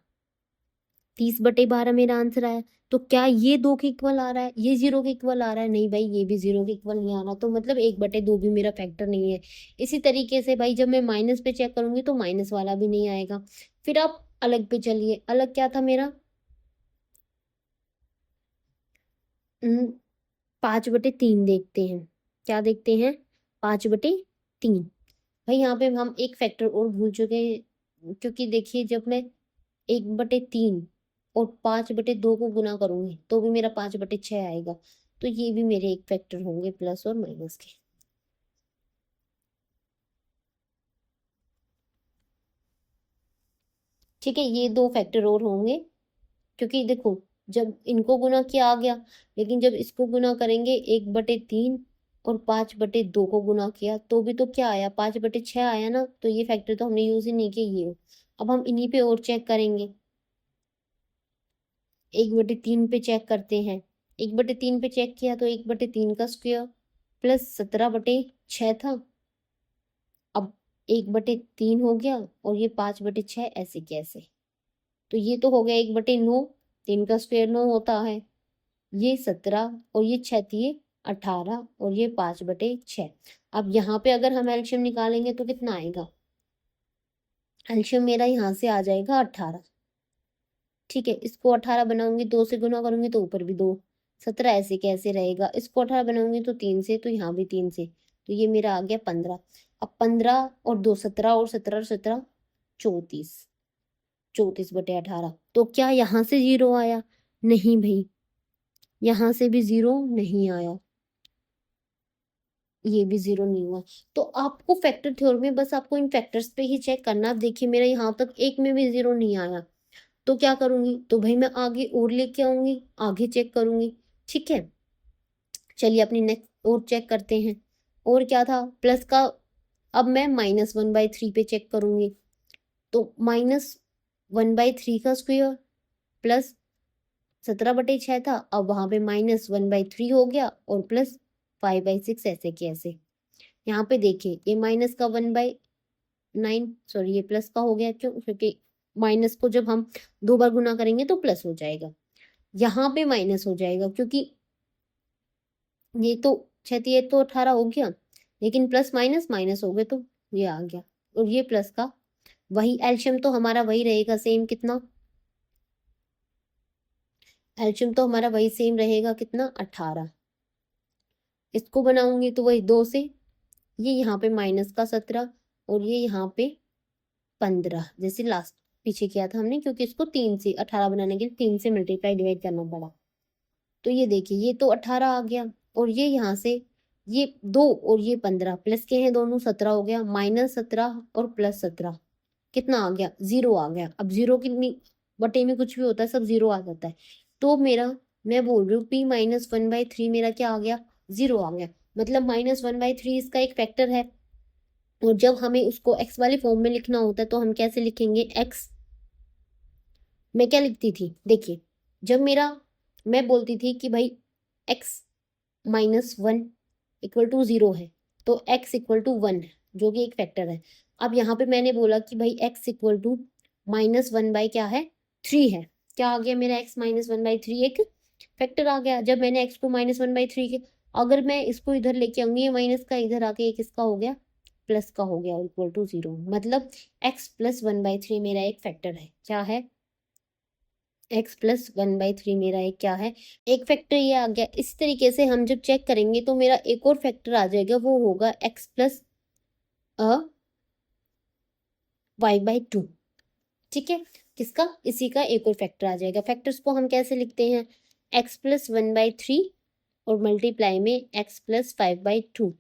30/12 मेरा आंसर आया। तो क्या ये 2 के इक्वल आ रहा है, ये 0 के इक्वल आ रहा है, नहीं भाई ये भी 0 के इक्वल नहीं आ रहा, तो मतलब 1/2 भी मेरा फैक्टर नहीं है। इसी तरीके से भाई जब मैं माइनस पे चेक करूंगी तो माइनस वाला भी नहीं आएगा। फिर आप अलग पे चलिए, अलग क्या था मेरा, 5/3 देखते हैं, क्या देखते हैं, 5/3। भाई यहाँ पे हम एक फैक्टर और भूल चुके हैं, क्योंकि देखिए जब मैं 1/3 और 5/2 को गुना करूंगी तो भी मेरा 5/6 आएगा, तो ये भी मेरे एक फैक्टर होंगे प्लस और माइनस के। ठीक है, ये 2 फैक्टर और होंगे, क्योंकि देखो जब इनको गुना किया आ गया, लेकिन जब इसको गुना करेंगे 1/3 और 5/2 को गुना किया तो भी तो क्या आया, 5/6 आया ना, तो ये फैक्टर तो हमने यूज ही नहीं किए ये। अब हम इन्हीं पे और चेक करेंगे, 1/3 पे चेक करते हैं, 1/3 पे चेक किया तो 1/3 का स्क्वायर प्लस 17/6 था, अब 1/3 हो गया, और ये 5/6 ऐसे कैसे, तो ये तो हो गया 1/9, 3 का स्क्वायर 9 होता है, ये 17 और ये 6 थी 18, और ये 5/6। अब यहाँ पे अगर हम एल्शियम निकालेंगे तो कितना आएगा, एल्शियम मेरा यहाँ से आ जाएगा 18। ठीक है, इसको 18 बनाऊंगी, 2 से गुना करूंगी तो ऊपर भी 2, 17 ऐसे कैसे रहेगा, इसको 18 बनाऊंगी तो 3 से, तो यहाँ भी 3 से, तो ये मेरा आ गया 15। अब 15 और 2 17, और 17 और 17 34, 34/18। तो क्या यहाँ से 0 आया, नहीं भाई, यहाँ से भी 0 नहीं आया, ये भी 0 नहीं हुआ। तो आपको फैक्टर थ्योरम में बस आपको इन फैक्टर्स पे ही चेक करना। अब देखिए मेरा यहाँ तक एक में भी 0 नहीं आया, तो क्या करूंगी, तो भाई मैं आगे और लेके आऊंगी, आगे चेक करूंगी। ठीक है, चलिए अपनी नेक्स्ट और चेक करते हैं, और क्या था प्लस का, अब मैं -1/3 पे चेक करूंगी तो -1/3 का स्क्वायर प्लस 17/6 था, अब वहां पे -1/3 हो गया और प्लस 5/6 ऐसे के ऐसे। यहाँ पे देखिए ये माइनस का 1/9, सॉरी ये प्लस का हो गया, क्यों, क्योंकि माइनस को जब हम 2 बार गुना करेंगे तो प्लस हो जाएगा, यहाँ पे माइनस हो जाएगा क्योंकि ये तो 6 तो 18 हो गया, लेकिन प्लस माइनस माइनस हो गए तो ये आ गया, और ये प्लस का वही एल्शियम तो हमारा वही रहेगा सेम, कितना एल्शियम तो हमारा वही सेम रहेगा, कितना 18। इसको बनाऊंगी तो वही 2 से, ये यहाँ पे माइनस का 17 और ये यहाँ पे 15, जैसे लास्ट पीछे किया था हमने, क्योंकि इसको 3 से 18 बनाने के लिए 3 से मल्टीप्लाई डिवाइड करना पड़ा। तो ये देखिए ये तो 18 आ गया, और ये यहाँ से ये 2 और ये 15 प्लस के हैं दोनों, 17 हो गया, -17 और +17 कितना आ गया, 0 आ गया। अब 0 कितनी बटे में कुछ भी होता है सब 0 आ जाता है, तो मेरा, मैं बोल रही हूँ p-1/3 मेरा क्या आ गया, 0 आ गया, मतलब -1/3 इसका एक फैक्टर है। और जब हमें उसको x वाले फॉर्म में लिखना होता है तो हम कैसे लिखेंगे, x, मैं क्या लिखती थी देखिए, जब मेरा, मैं बोलती थी कि भाई x -1 = 0 है, तो x = 1 है, जो कि एक फैक्टर है। अब यहाँ पे मैंने बोला कि भाई x = -1 बाई क्या है, 3 है, क्या आ गया मेरा x -1/3 एक फैक्टर आ गया। जब मैंने x को -1/3 के, अगर मैं इसको इधर लेके आऊंगी, ये माइनस का इधर आके एक इसका हो गया प्लस का हो गया, = 0, मतलब x + 1/3 मेरा एक फैक्टर है, क्या है, x + 1/3 मेरा एक क्या है, एक फैक्टर ये आ गया। इस तरीके से हम जब चेक करेंगे तो मेरा एक और फैक्टर आ जाएगा, वो होगा x + y/2, ठीक है, किसका, इसी का एक और फैक्टर आ जाएगा। फैक्टर्स को हम कैसे लिखते हैं, x + 1/3 और मल्टीप्लाई में x + 5/2,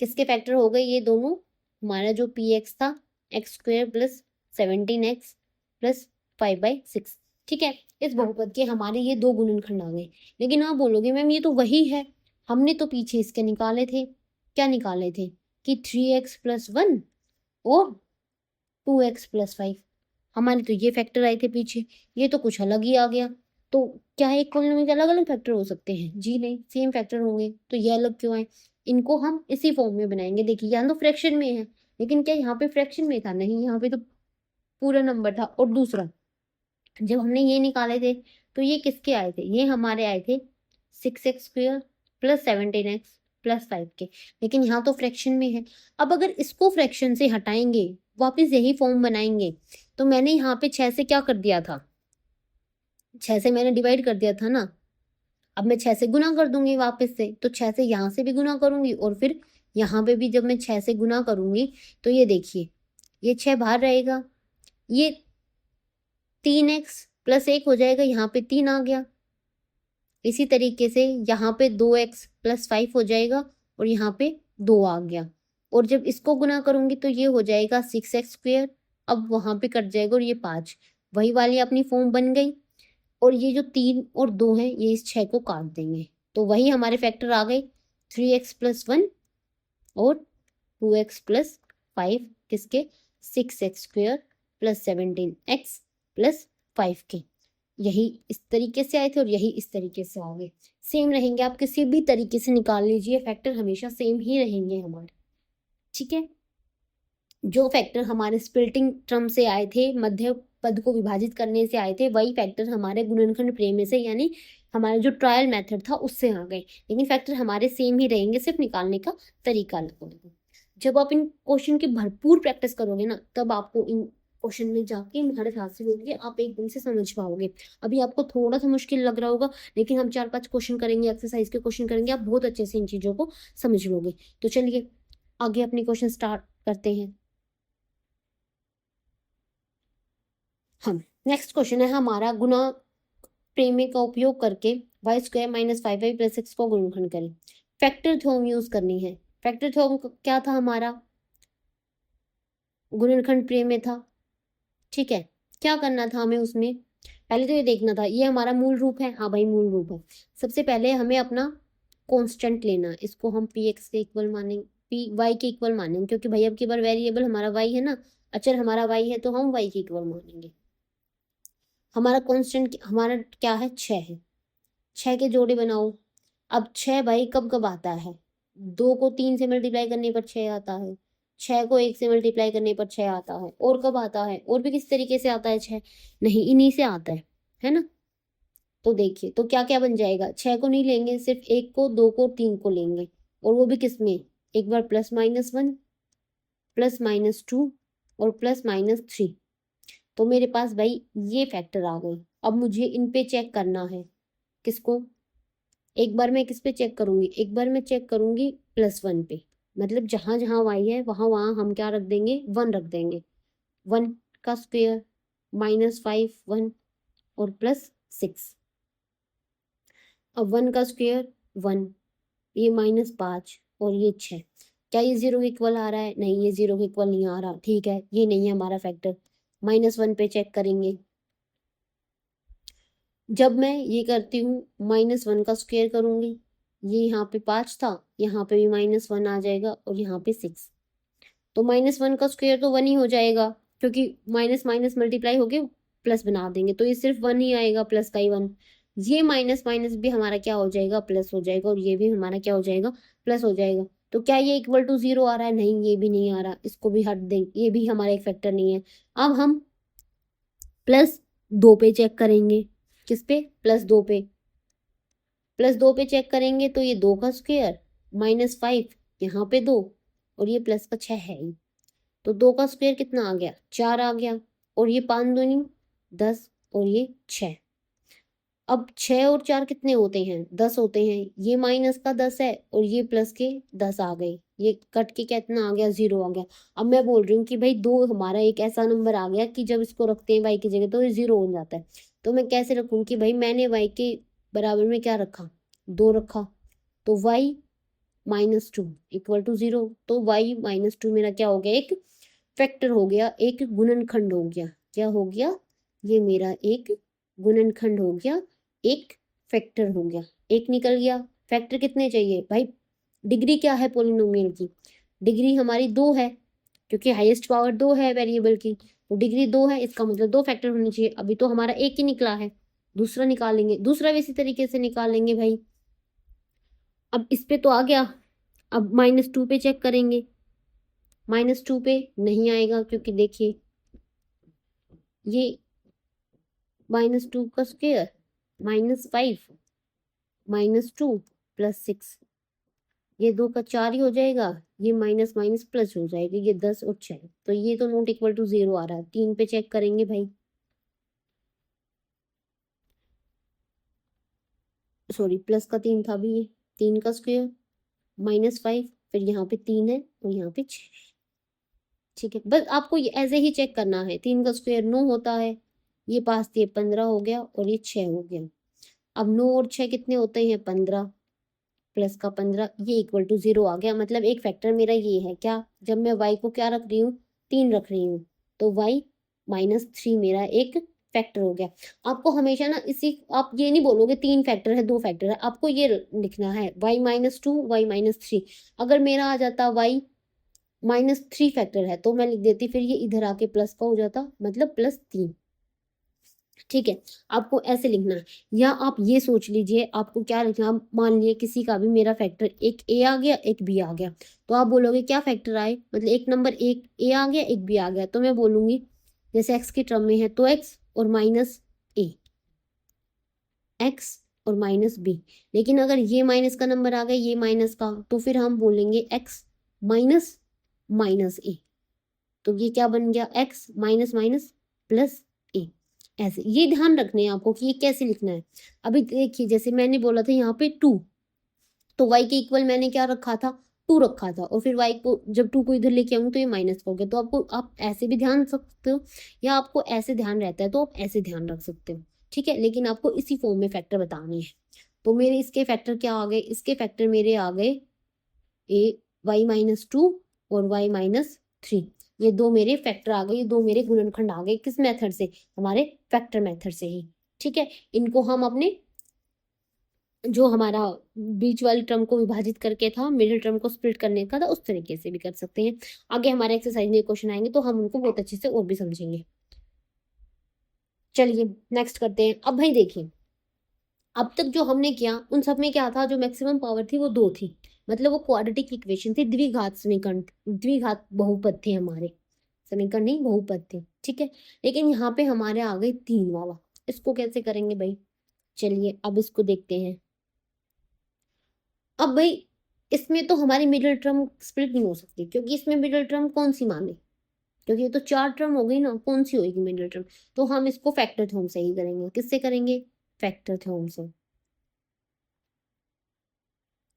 किसके फैक्टर हो गए ये दोनों, हमारा जो px था, x² + 17x + 5/6, ठीक है। इस बहुपद के हमारे ये 2 गुणनखंड आ गए। लेकिन आप बोलोगे मैम ये तो वही है, हमने तो पीछे इसके निकाले थे, क्या निकाले थे कि 3x + 1 और 2x + 5, हमारे तो ये फैक्टर आए थे पीछे, ये तो कुछ अलग ही आ गया। तो क्या एक पॉलिनोमियल के अलग अलग फैक्टर हो सकते हैं, जी नहीं, सेम फैक्टर होंगे, तो ये अलग क्यों आए, इनको हम इसी फॉर्म में बनाएंगे। देखिए यहाँ तो फ्रैक्शन में है, लेकिन क्या यहाँ पे फ्रैक्शन में था, नहीं, यहाँ पे तो पूरा नंबर था। और दूसरा, जब हमने ये निकाले थे तो ये किसके आए थे, ये हमारे आए थे 6x² + 17x + 5 के, लेकिन यहाँ तो फ्रैक्शन में है। अब अगर इसको फ्रैक्शन से हटाएंगे, वापस यही फॉर्म बनाएंगे, तो मैंने यहाँ पे 6 से क्या कर दिया था, 6 से मैंने डिवाइड कर दिया था ना, अब मैं 6 से गुना कर दूंगी वापस से, तो 6 से यहाँ से भी गुना करूंगी, और फिर यहाँ पे भी जब मैं 6 से गुना करूंगी तो ये देखिए ये 6 बाहर रहेगा, ये 3x + 1 हो जाएगा, यहाँ पे 3 आ गया। इसी तरीके से यहाँ पे 2x + 5 हो जाएगा और यहाँ पे 2 आ गया, और जब इसको गुना करूंगी तो ये हो जाएगा 6x², अब वहां पे कट जाएगा और ये 5, वही वाली अपनी फॉर्म बन गई। और ये जो 3 और 2 है ये इस 6 को काट देंगे, तो वही हमारे फैक्टर आ गए, 3x + 1 और 2x + 5, किसके, 6x² + 17x + 5 के। यही इस तरीके से आए थे और यही इस तरीके से आओगे, सेम रहेंगे, आप किसी भी तरीके से निकाल लीजिए, फैक्टर हमेशा सेम ही रहेंगे हमारे, ठीक है। जो फैक्टर हमारे स्प्लिटिंग टर्म से आए थे, मध्य पद को विभाजित करने से आए थे, वही फैक्टर हमारे गुणनखंड प्रमेय से, यानी हमारा जो ट्रायल मेथड था उससे आ गए, लेकिन फैक्टर हमारे सेम ही रहेंगे, सिर्फ निकालने का तरीका अलग होगा। जब आप इन क्वेश्चन की भरपूर प्रैक्टिस करोगे ना, तब आपको इन क्वेश्चन में जाके हमारे साथ से बोल के आप एकदम से समझ पाओगे। अभी आपको थोड़ा सा मुश्किल लग रहा होगा, लेकिन हम 4-5 क्वेश्चन करेंगे, एक्सरसाइज के क्वेश्चन करेंगे, आप बहुत अच्छे से इन चीजों को समझ लोगे। तो चलिए आगे अपनी क्वेश्चन स्टार्ट करते हैं। हम नेक्स्ट क्वेश्चन है हमारा, गुणा प्रमेय का उपयोग करके y² - 5y + 6 को गुणनखंड करें। फैक्टर थ्योरम यूज करनी है। फैक्टर थ्योरम क्या था हमारा, गुणनखंड प्रमेय था, ठीक है। क्या करना था हमें उसमें, पहले तो ये देखना था ये हमारा मूल रूप है, हाँ भाई मूल रूप है। सबसे पहले हमें अपना कांस्टेंट लेना, इसको हम पी एक्स के इक्वल मानेंगे, पी वाई के इक्वल मानेंगे, क्योंकि भाई अब की बार वेरिएबल हमारा वाई है ना, अचर हमारा वाई है, तो हम वाई के इक्वल मानेंगे। हमारा कांस्टेंट हमारा क्या है, 6 है। 6 के जोड़े बनाओ। अब 6 भाई कब कब आता है, 2 को 3 से मल्टीप्लाई करने पर 6 आता है, 6 को 1 से मल्टीप्लाई करने पर 6 आता है, और कब आता है, और भी किस तरीके से आता है 6, नहीं इन्हीं से आता है ना। तो देखिए तो क्या क्या बन जाएगा, 6 को नहीं लेंगे, सिर्फ 1 को, 2 को, 3 को लेंगे, और वो भी किस में, एक बार +-1 +-2 और +-3। तो मेरे पास भाई ये फैक्टर आ गए। अब मुझे इन पे चेक करना है, किसको, एक बार मैं किस पे चेक करूंगी, एक बार मैं चेक करूंगी +1 पे, मतलब जहां जहां y है वहां वहां हम क्या रख देंगे, 1 रख देंगे। 1 का स्क्वायर -5 1 और +6। अब 1 का स्क्वायर 1, ये -5 और ये 6। क्या ये 0 के इक्वल आ रहा है, नहीं ये 0 के इक्वल नहीं आ रहा, ठीक है ये नहीं है हमारा फैक्टर। -1 पे चेक करेंगे, जब मैं ये करती हूँ -1 का स्क्वायर करूंगी, ये यहाँ पे 5 था, यहाँ पे भी -1 आ जाएगा, और यहाँ पे 6। तो -1 का स्क्वायर तो 1 ही हो जाएगा, क्योंकि माइनस माइनस मल्टीप्लाई होके प्लस बना देंगे, तो ये सिर्फ 1 ही आएगा, प्लस का ही 1। ये माइनस माइनस भी हमारा क्या हो जाएगा, प्लस हो जाएगा, और ये भी हमारा क्या हो जाएगा, प्लस हो जाएगा। तो क्या ये =0 आ रहा है, नहीं ये भी नहीं आ रहा, इसको भी हट देंगे, ये भी हमारा एक फैक्टर नहीं है। अब हम +2 पे चेक करेंगे, किस पे, +2 पे, +2 पे चेक करेंगे, तो ये 2 का स्क्वायर -5 यहाँ पे 2, और ये प्लस का 6 है ही, तो 2 का स्क्वायर कितना आ गया, 4 आ गया, और ये 5 दूनी 10, और ये 6। अब 6 और 4 कितने होते हैं, 10 होते हैं, ये माइनस का 10 है, और ये प्लस के 10 आ गए, ये कट के कितना आ गया, 0 आ गया। अब मैं बोल रही हूँ कि भाई 2 हमारा एक ऐसा नंबर आ गया कि जब इसको रखते हैं वाई की जगह तो ये 0 हो जाता है। तो मैं कैसे रखूँ कि भाई मैंने वाई के बराबर में क्या रखा, 2 रखा, तो y -2 = 0। तो y -2 मेरा क्या हो गया, एक फैक्टर हो गया, एक गुणनखंड हो गया, क्या हो गया, ये मेरा एक गुणनखंड हो गया, एक फैक्टर हो गया, एक निकल गया। फैक्टर कितने चाहिए भाई, डिग्री क्या है पोलिनोमियल की, डिग्री हमारी 2 है, क्योंकि हाईएस्ट पावर 2 है वेरिएबल की, तो डिग्री 2 है, इसका मतलब 2 फैक्टर होने चाहिए। अभी तो हमारा एक ही निकला है, दूसरा निकालेंगे, दूसरा भी इसी तरीके से निकालेंगे भाई। अब इस पे तो आ गया, अब -2 पे चेक करेंगे, -2 पे नहीं आएगा, क्योंकि देखिए ये -2 का स्क्वायर -5 -2 +6, ये 2 का 4 ही हो जाएगा, ये माइनस माइनस प्लस हो जाएगा, ये 10 और 6, तो ये तो नॉट इक्वल टू 0 आ रहा है। 3 पे चेक करेंगे भाई, सॉरी प्लस का 3 था भी, ये 3 का स्क्वायर -5, फिर यहाँ पे 3 है और यहाँ पे 6, ठीक है। बस आपको ऐसे ही चेक करना है, 3 का स्क्वायर 9 होता है, ये पास दिए 15 हो गया, और ये 6 हो गया। अब 9 और 6 कितने होते हैं, 15, प्लस का 15, ये = 0 आ गया। मतलब एक फैक्टर मेरा ये है क्या, जब मैं y को क्या रख रही हूँ, 3 रख रही हूँ, तो y -3 मेरा एक फैक्टर हो गया। आपको हमेशा ना इसी, आप ये नहीं बोलोगे 3 फैक्टर है 2 फैक्टर है, आपको ये लिखना है y -2 y -3। अगर मेरा आ जाता y -3 फैक्टर है, तो मैं लिख देती, फिर ये इधर आके प्लस का हो जाता, मतलब +3, ठीक है। आपको ऐसे लिखना है, या आप ये सोच लीजिए आपको क्या लिखना, मान लीजिए किसी का भी मेरा फैक्टर, एक a आ गया एक b आ गया, तो आप बोलोगे क्या फैक्टर आए, मतलब एक नंबर एक a आ गया एक b आ गया, तो मैं बोलूंगी जैसे x के टर्म में है, तो x और -a, x और -b। लेकिन अगर ये माइनस का नंबर आ गया, ये माइनस का, तो फिर हम बोलेंगे x -a। तो ये क्या बन गया, x +a। ऐसे ये ध्यान रखने हैं आपको कि ये कैसे लिखना है। अभी देखिए जैसे मैंने बोला था यहाँ पे 2, तो y के इक्वल मैंने क्या रखा था, 2 रखा था, और फिर y को जब 2 को इधर लेके आऊंगी तो ये माइनस हो गया। तो आपको आप ऐसे भी ध्यान रख सकते हो, या आपको ऐसे ध्यान रहता है तो आप ऐसे ध्यान रख सकते हो, ठीक है। लेकिन आपको इसी फॉर्म में फैक्टर बताने हैं। तो मेरे इसके फैक्टर क्या आ गए, इसके फैक्टर मेरे आ गए y -2 और y -3, ये 2 मेरे फैक्टर आ गए, ये 2 मेरे गुणनखंड आ गए, किस मेथड से, हमारे फैक्टर मेथड से ही, ठीक है। इनको हम अपने जो हमारा बीच वाली टर्म को विभाजित करके था, मिडिल टर्म को स्प्लिट करने का था, उस तरीके से भी कर सकते हैं। आगे हमारे एक्सरसाइज में क्वेश्चन आएंगे तो हम उनको बहुत अच्छे से और भी समझेंगे। चलिए नेक्स्ट करते हैं। अब भाई देखिए, अब तक जो हमने किया उन सब में क्या था, जो मैक्सिमम पावर थी वो 2 थी, मतलब वो क्वाड्रेटिक इक्वेशन थी, द्विघात समीकरण, द्विघात बहुपद थे हमारे, समीकरण नहीं बहुपद थे, ठीक है। लेकिन यहाँ पे हमारे आ गए 3 वाला, इसको कैसे करेंगे भाई? चलिए अब इसको देखते हैं। अब भाई इसमें तो हमारी मिडिल टर्म स्प्लिट नहीं हो सकती, क्योंकि इसमें मिडिल टर्म कौन सी माने, क्योंकि ये तो 4 टर्म हो गई ना, कौन सी होगी मिडिल टर्म? तो हम इसको फैक्टर थ्योरम से ही करेंगे। किससे करेंगे? फैक्टर थ्योरम से,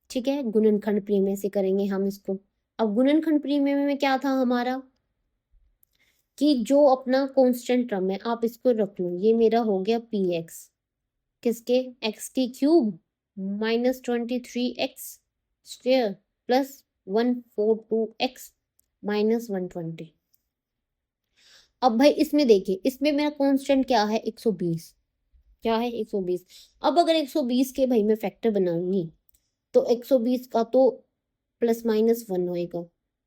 ठीक है। गुणनखंड प्रमेय से करेंगे हम इसको। अब गुणनखंड प्रमेय में क्या था हमारा, कि जो अपना कांस्टेंट टर्म है आप इसको रख लो, ये मेरा हो गया पी एक्स, किसके? एक्स की cube -23x square plus 142x -120। अब भाई इसमें देखिए, इसमें मेरा कांस्टेंट क्या है? 120, क्या है? 120। अब अगर 120 के भाई मैं फैक्टर बनाऊंगी तो 120 का तो +-1 होएगा,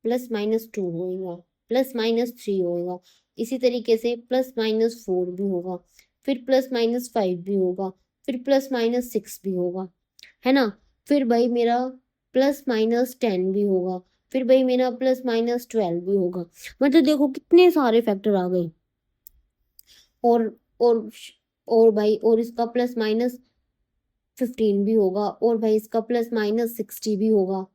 +-2 होएगा, +-3 होएगा, इसी तरीके से +-4 भी होगा, फिर +-5 भी होगा, फिर +-6 भी होगा, है ना। फिर भाई मेरा +-10 भी होगा, फिर भाई मेरा +-12 भी होगा। मतलब देखो कितने सारे फैक्टर आ गए। और और और भाई और इसका +-15 भी होगा, और भाई इसका +-60 भी होगा,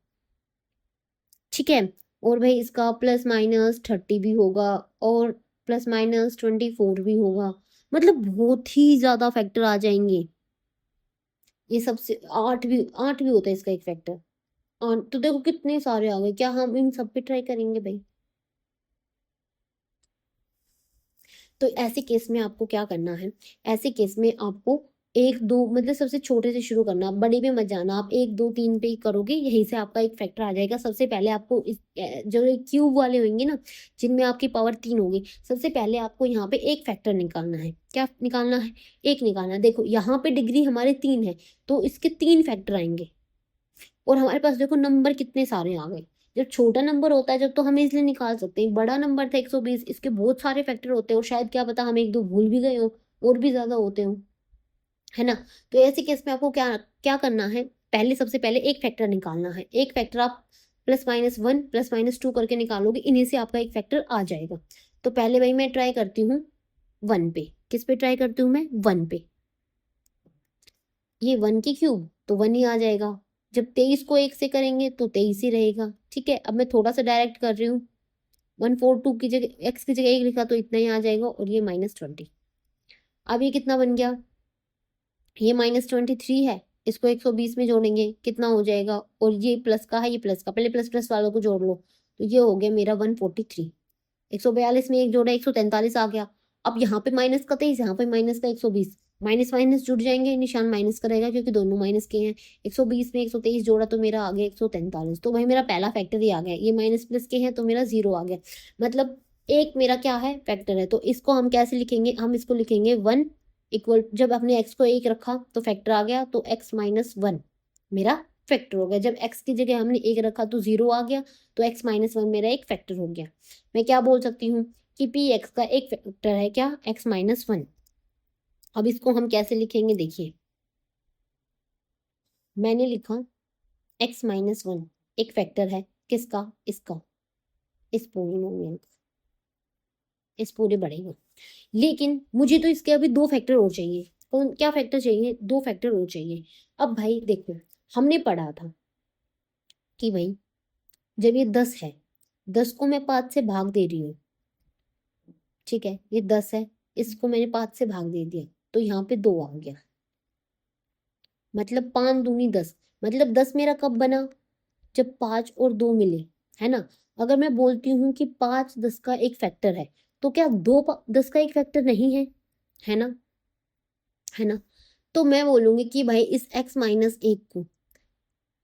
ठीक है। और भाई इसका +-30 भी होगा, और +-24 भी होगा। मतलब बहुत ही ज्यादा फैक्टर आ जाएंगे। ये सबसे 8 भी होता है इसका एक फैक्टर। तो देखो कितने सारे आ गए। क्या हम इन सब पे ट्राई करेंगे भाई? तो ऐसे केस में आपको क्या करना है, ऐसे केस में आपको 1 2 मतलब सबसे छोटे से शुरू करना, बड़े में मत जाना। आप 1 2 3 पे ही करोगे, यहीं से आपका एक फैक्टर आ जाएगा। सबसे पहले आपको जो क्यूब वाले होंगे ना, जिनमें आपकी पावर 3 होगी, सबसे पहले आपको यहाँ पे एक फैक्टर निकालना है। क्या निकालना है? एक निकालना है। देखो यहाँ पे डिग्री हमारे 3 है, तो इसके 3 फैक्टर आएंगे। और हमारे पास देखो नंबर कितने सारे आ गए। जब छोटा नंबर होता है जब, तो हम इसलिए निकाल सकते हैं। बड़ा नंबर था 120, इसके बहुत सारे फैक्टर होते हैं, और शायद क्या पता हम 1 2 भूल भी गए हो, और भी ज्यादा होते हो, है ना। तो ऐसे केस में आपको क्या क्या करना है, पहले सबसे पहले एक फैक्टर निकालना है। एक फैक्टर आप +-1 +-2 करके निकालोगे, इन्हीं से आपका एक फैक्टर आ जाएगा। तो पहले भाई मैं ट्राई करती हूँ 1 पे। किस पे ट्राई करती हूँ मैं? 1 पे। ये 1 की क्यूब तो 1 ही आ जाएगा। जब 23 को 1 से करेंगे तो 23 ही रहेगा, ठीक है। अब मैं थोड़ा सा डायरेक्ट कर रही हूँ, 142 की जगह x की जगह 1 लिखा तो इतना ही आ जाएगा, और ये -20। अब ये कितना बन गया? ये -23 है, इसको 120 में जोड़ेंगे कितना हो जाएगा? और ये प्लस का है, ये प्लस का, पहले प्लस प्लस वालों को जोड़ लो। तो ये हो गया मेरा 143। 142 में एक जोड़ा 143 आ गया। अब यहाँ पे माइनस का 23, यहाँ पे माइनस का 120, माइनस माइनस जुड़ जाएंगे, निशान माइनस का रहेगा क्योंकि दोनों माइनस के हैं। 120 में 123 जोड़ा तो मेरा आ गया 143। तो भाई मेरा पहला फैक्टर ही आ गया। ये माइनस प्लस के हैं तो मेरा 0 आ गया। मतलब एक मेरा क्या है? फैक्टर है। तो इसको हम कैसे लिखेंगे? हम इसको लिखेंगे 1 इक्वल, जब आपने x को 1 रखा तो फैक्टर आ गया, तो x-1 मेरा फैक्टर हो गया। जब x की जगह हमने 1 रखा तो 0 आ गया, तो x-1 मेरा एक फैक्टर हो गया। मैं क्या बोल सकती हूँ कि पी एक्स का एक फैक्टर है क्या? x-1। अब इसको हम कैसे लिखेंगे? देखिए मैंने लिखा x-1 एक फैक्टर है, किसका? इसका, इस पोलिनोमियल का, इस पूरे बड़े का। लेकिन मुझे तो इसके अभी 2 फैक्टर और चाहिए। कौन क्या फैक्टर चाहिए? 2 फैक्टर और चाहिए। अब भाई देखो, हमने पढ़ा था कि भाई जब ये 10 है, 10 को मैं 5 से भाग दे रही हूँ, ठीक है। ये 10 है, इसको मैंने 5 से भाग दे दिया, तो यहाँ पे 2 आ गया। मतलब 5 दूनी 10। मतलब 10 मेरा कब बना? जब 5 और 2 मिले, है ना। अगर मैं बोलती हूँ कि 5 10 का एक फैक्टर है, तो क्या 2 10 का एक फैक्टर नहीं है? है ना, है ना। तो मैं बोलूंगी कि भाई इस x-1 को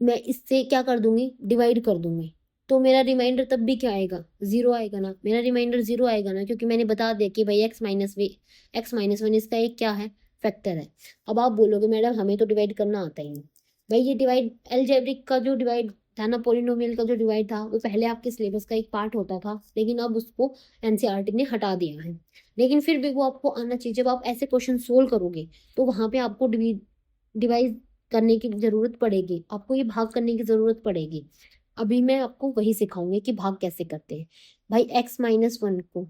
मैं इससे क्या कर दूंगी? डिवाइड कर दूंगी। तो मेरा रिमाइंडर तब भी क्या आएगा? 0 आएगा ना। मेरा रिमाइंडर 0 आएगा ना, क्योंकि मैंने बता दिया कि भाई x-1 इसका एक क्या है? फैक्टर है। अब आप बोलोगे मैडम हमें तो डिवाइड करना आता ही नहीं। भाई ये डिवाइड अलजेब्रिक का जो डिवाइड था ना, पोलिनोमियल का जो डिवाइड था, वो पहले आपके सिलेबस का एक पार्ट होता था, लेकिन अब उसको एनसीईआरटी ने हटा दिया है। लेकिन फिर भी वो आपको आना चाहिए। जब आप ऐसे क्वेश्चन सोल्व करोगे तो वहां पे आपको डिवाइड करने की जरूरत पड़ेगी, आपको ये भाग करने की जरूरत पड़ेगी। अभी मैं आपको वही सिखाऊंगी कि भाग कैसे करते हैं। भाई x-1 को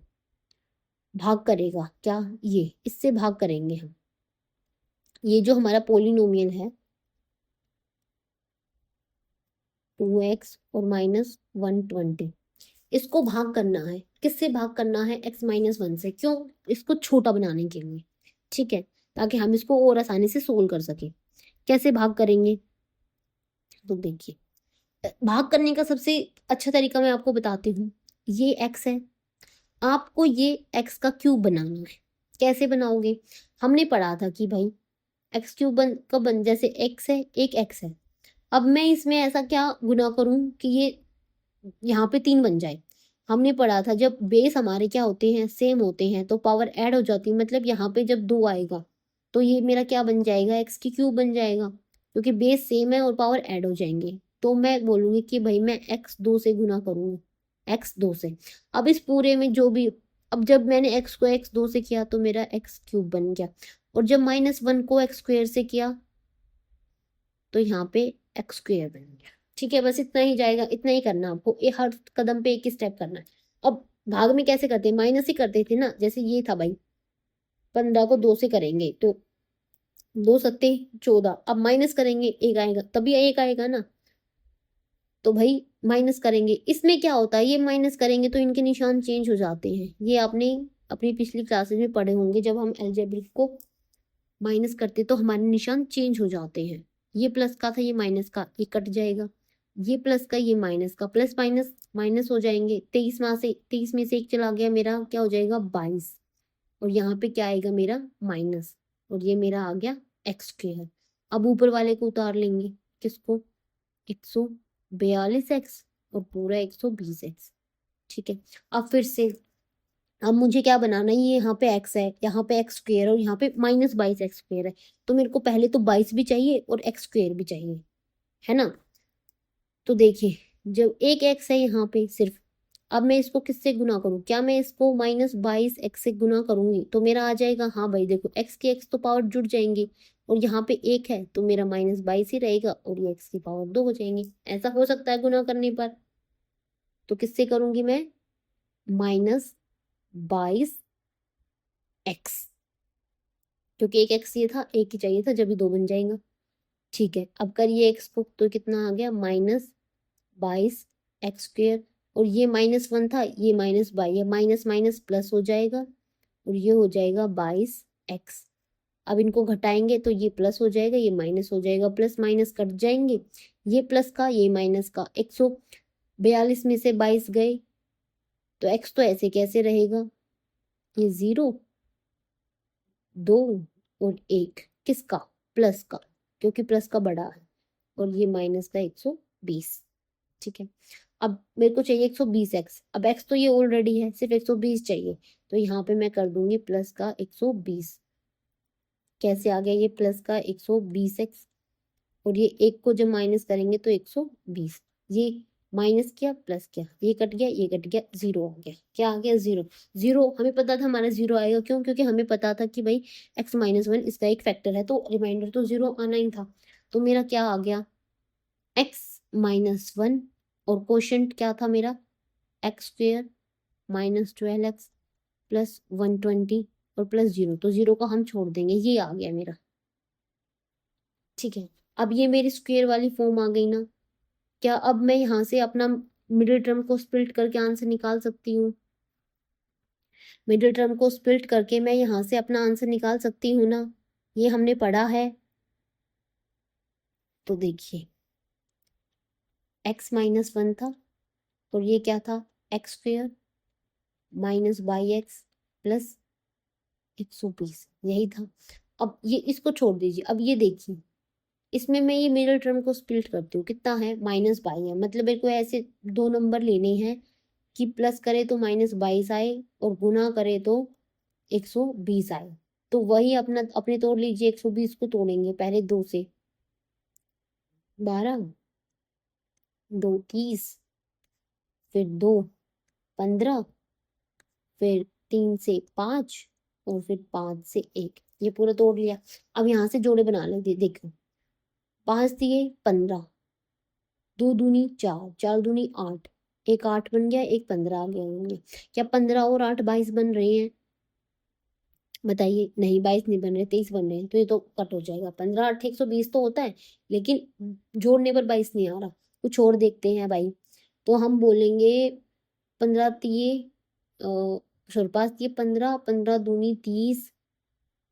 भाग करेगा क्या, ये इससे भाग करेंगे हम। ये जो हमारा पोलिनोमियल है 2x और -120, इसको भाग करना है। किससे भाग करना है, x-1 से। क्यों, इसको छोटा बनाने के लिए, ठीक है, ताकि हम इसको और आसानी से सोल्व कर सके। कैसे भाग करेंगे, तो देखिए, भाग करने का सबसे अच्छा तरीका मैं आपको बताती हूँ। ये x है, आपको ये x का क्यूब बनाना है। कैसे बनाओगे, हमने पढ़ा था कि भाई एक्स क्यूब बन जैसे x है, एक x है। अब मैं इसमें ऐसा क्या गुना करूं कि ये यहाँ पे 3 बन जाए। हमने पढ़ा था जब बेस हमारे क्या होते हैं, सेम होते हैं, तो पावर ऐड हो जाती है। मतलब यहाँ पे जब 2 आएगा तो ये मेरा क्या बन जाएगा, एक्स की क्यूब बन जाएगा, क्योंकि बेस सेम है और पावर ऐड हो जाएंगे। तो मैं बोलूंगी कि भाई मैं x2 से गुना करूंगी, x2 से। अब इस पूरे में जो भी, अब जब मैंने x को x2 से किया तो मेरा एक्स क्यूब बन गया, और जब -1 को x² से किया तो यहाँ पे x² बन गया। ठीक है, बस इतना ही जाएगा, इतना ही करना आपको, ये हर कदम पे एक ही स्टेप करना है। अब भाग में कैसे करते हैं, माइनस ही करते थे ना। जैसे ये था भाई, 15 को 2 से करेंगे तो 2 सत्ते 14, अब माइनस करेंगे, एक आएगा, तभी एक आएगा ना। तो भाई माइनस करेंगे, इसमें क्या होता है, ये माइनस करेंगे तो इनके निशान चेंज हो जाते हैं। ये आपने अपनी पिछली क्लासेस में पढ़े होंगे, जब हम अलजेब्रिक को माइनस करते तो हमारे निशान चेंज हो जाते हैं। ये प्लस का था, ये माइनस का, ये कट जाएगा। ये प्लस का, ये माइनस का, प्लस माइनस माइनस हो जाएंगे। 23 में से एक चला गया, मेरा क्या हो जाएगा 22, और यहाँ पे क्या आएगा मेरा माइनस, और ये मेरा आ गया x²। अब ऊपर वाले को उतार लेंगे, किसको, 142x और पूरा 120x। ठीक है, अब फिर से, अब मुझे क्या बनाना है, ये यहाँ पे x है, यहाँ पे x² और यहाँ पे -22x² है। तो मेरे को पहले तो 22 भी चाहिए और x² भी चाहिए, है ना। तो देखिए, जब एक x है यहाँ पे सिर्फ, अब मैं इसको किससे गुना करूँ, क्या मैं इसको -22x से गुना करूंगी तो मेरा आ जाएगा, हाँ भाई देखो, x के x तो पावर जुड़ जाएंगे, और यहाँ पे एक है तो मेरा -22 ही रहेगा, और ये x की पावर 2 हो जाएंगे। ऐसा हो सकता है गुना करने पर। तो किससे करूंगी मैं, -22x, क्योंकि एक x ये था, एक ही चाहिए था, जब भी 2 बन जाएगा। ठीक है, अब करिए x को, तो कितना आ गया, -22x², और ये -1 था, ये -22 है, माइनस माइनस प्लस हो जाएगा, और ये हो जाएगा 22x। अब इनको घटाएंगे तो ये प्लस हो जाएगा, ये माइनस हो जाएगा, प्लस माइनस कट जाएंगे, ये प्लस का, ये माइनस का। 142 में से 22 गए तो x तो ऐसे कैसे रहेगा, ये 0, 2 और 1, किसका, प्लस का, क्योंकि प्लस का बड़ा है, और ये माइनस का 120। ठीक है, अब मेरे को चाहिए 120x। अब x तो ये ऑलरेडी है, सिर्फ 120 चाहिए, तो यहाँ पे मैं कर दूंगी प्लस का 120। कैसे आ गया ये प्लस का 120x, और ये एक को जब माइनस करेंगे तो 120, ये माइनस किया प्लस किया, ये कट गया, ये कट गया, 0 हो गया। क्या आ गया, 0। 0 हमें पता था हमारा 0 आएगा, क्यों, क्योंकि हमें पता था कि भाई x-1 इसका एक फैक्टर है, तो रिमाइंडर तो 0 आना ही था। तो मेरा क्या आ गया, x-1, और क्वोशंट क्या था मेरा, x² -12x प्लस 120 और प्लस 0, तो 0 को हम छोड़ देंगे, ये आ गया मेरा। ठीक है, अब ये मेरी स्क्वायर वाली फॉर्म आ गई ना। क्या अब मैं यहाँ से अपना मिडिल टर्म को स्प्लिट करके आंसर निकाल सकती हूँ, मिडिल टर्म को स्प्लिट करके मैं यहाँ से अपना आंसर निकाल सकती हूँ ना, ये हमने पढ़ा है। तो देखिए, x-1 था, और ये क्या था, x² -22x प्लस 120, यही था। अब ये इसको छोड़ दीजिए, अब ये देखिए, इसमें मैं ये मिडिल टर्म को स्प्लिट करती हूँ, कितना है, -22 है, मतलब मेरे को ऐसे 2 नंबर लेने हैं कि प्लस करे तो -22 आए, और गुना करे तो 120 आए। तो वही अपना अपने तोड़ लीजिए, 120 को तोड़ेंगे पहले 2 से, 12, 2 30, फिर 2 15, फिर 3 से 5 और फिर 5 से 1, ये पूरा तोड़ लिया। अब यहाँ से जोड़े बना लेते, देखो 5 दिए 15, 2 दूनी 4, 4 दूनी 8, एक 8 बन गया, एक 15 आ गया होंगे। क्या 15 और 8 22 बन रहे हैं? बताइए, नहीं 22 नहीं बन रहे, 23 बन रहे हैं, तो ये तो कट हो जाएगा। 15 8 120 तो होता है, लेकिन जोड़ने पर 22 नहीं आ रहा। कुछ और देखते हैं भाई, तो हम बोलेंगे 15 तिये सॉरी 5 तिये 15, 15 दूनी 30,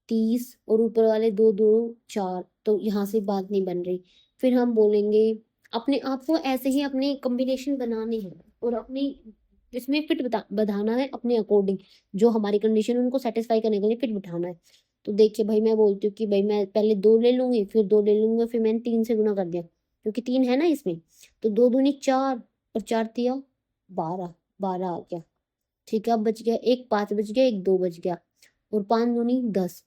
30 और ऊपर वाले 2 2 4, तो यहाँ से बात नहीं बन रही। फिर हम बोलेंगे, अपने आप को ऐसे ही अपने कॉम्बिनेशन बनाने हैं और अपनी इसमें फिट बढ़ाना है अपने अकॉर्डिंग, जो हमारी कंडीशन उनको सेटिस्फाई करने के लिए फिट बिठाना है। तो देखिए भाई, मैं बोलती हूँ कि भाई मैं पहले 2 ले लूंगी, फिर 2 ले लूंगा, फिर मैंने 3 से गुना कर दिया, क्योंकि 3 है ना इसमें। तो 2 दूनी 4 और 4 तिया 12, 12 आ गया। ठीक है, अब बच गया एक 5 बच गया, एक 2 बच गया, और 5 दूनी 10,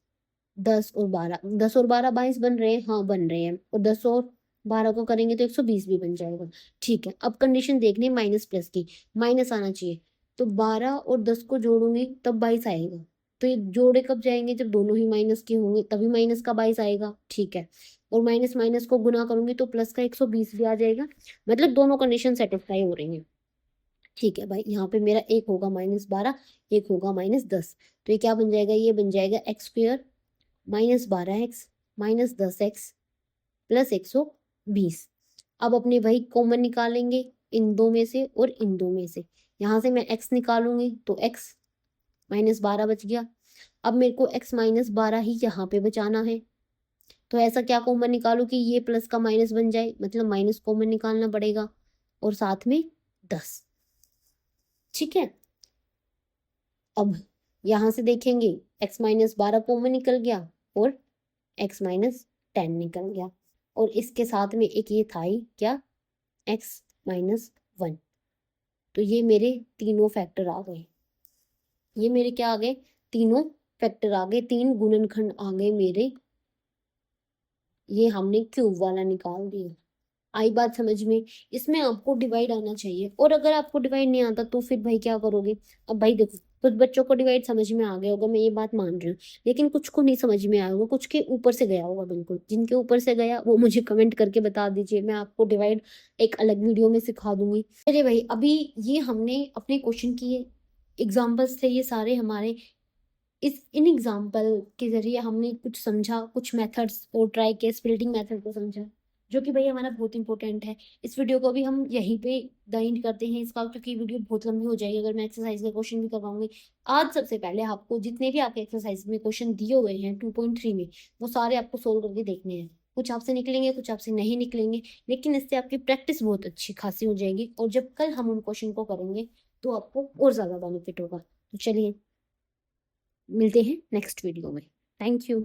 10 और 12, 10 और 12 22 बन रहे हैं, हाँ बन रहे हैं, और 10 और 12 को करेंगे तो 120 भी बन जाएगा। ठीक है, अब कंडीशन देखनी है माइनस प्लस की, माइनस आना चाहिए, तो 12 और 10 को जोड़ूंगी तब 22 आएगा। तो ये जोड़े कब जाएंगे? जब दोनों ही माइनस के होंगे, तभी माइनस का 22 आएगा। ठीक है, और माइनस माइनस को गुना करूंगी तो प्लस का 120 भी आ जाएगा, मतलब दोनों कंडीशन सेटिस्फाई हो रही है। ठीक है भाई, यहाँ पे मेरा एक होगा -12, एक होगा -10, तो ये क्या बन जाएगा? ये बन जाएगा x square -12x -10x plus 120। अब अपने वही कॉमन निकालेंगे इन दो में से और इन दो में से। यहाँ से मैं x निकालूंगी तो x -12 बच गया। अब मेरे को x -12 ही यहाँ पे बचाना है, तो ऐसा क्या कॉमन निकालू कि ये प्लस का माइनस बन जाए, मतलब माइनस कॉमन निकालना पड़ेगा, और साथ में 10। ठीक है, अब यहाँ से देखेंगे x -12 कॉमन निकल गया और x -10 निकल गया, और इसके साथ में एक ये था ही क्या, x -1। तो ये मेरे तीनों फैक्टर आ गए, ये मेरे क्या आ गए? तीनों फैक्टर आ गए, 3 गुणनखंड आ गए मेरे। ये हमने क्यूब वाला निकाल दिया। आई बात समझ में? इसमें आपको डिवाइड आना चाहिए, और अगर आपको डिवाइड नहीं आता तो फिर भाई क्या करोगे? अब भाई देखो, कुछ बच्चों को डिवाइड समझ में आ गया होगा, मैं ये बात मान रही हूँ, लेकिन कुछ को नहीं समझ में आया होगा, कुछ के ऊपर से गया होगा। बिल्कुल जिनके ऊपर से गया वो मुझे कमेंट करके बता दीजिए, मैं आपको डिवाइड एक अलग वीडियो में सिखा दूंगी। अरे भाई, अभी ये हमने अपने क्वेश्चन किए, एग्जाम्पल्स थे ये सारे हमारे। इन एग्जाम्पल के जरिए हमने कुछ समझा, कुछ मेथड्स और ट्राई किया, स्प्लिटिंग मेथड को समझा, जो कि भाई हमारा बहुत इंपॉर्टेंट है। इस वीडियो को भी हम यहीं पे द एंड करते हैं इसका, क्योंकि वीडियो बहुत लंबी हो जाएगी अगर मैं एक्सरसाइज का क्वेश्चन भी करवाऊंगी। आज सबसे पहले आपको जितने भी आपके एक्सरसाइज में क्वेश्चन दिए हुए हैं 2.3 में, वो सारे आपको सोल्व करके देखने हैं। कुछ आपसे निकलेंगे, कुछ आपसे नहीं निकलेंगे, लेकिन इससे आपकी प्रैक्टिस बहुत अच्छी खासी हो जाएगी, और जब कल हम उन क्वेश्चन को करेंगे तो आपको और ज्यादा बेनिफिट होगा। तो चलिए मिलते हैं नेक्स्ट वीडियो में। Thank you.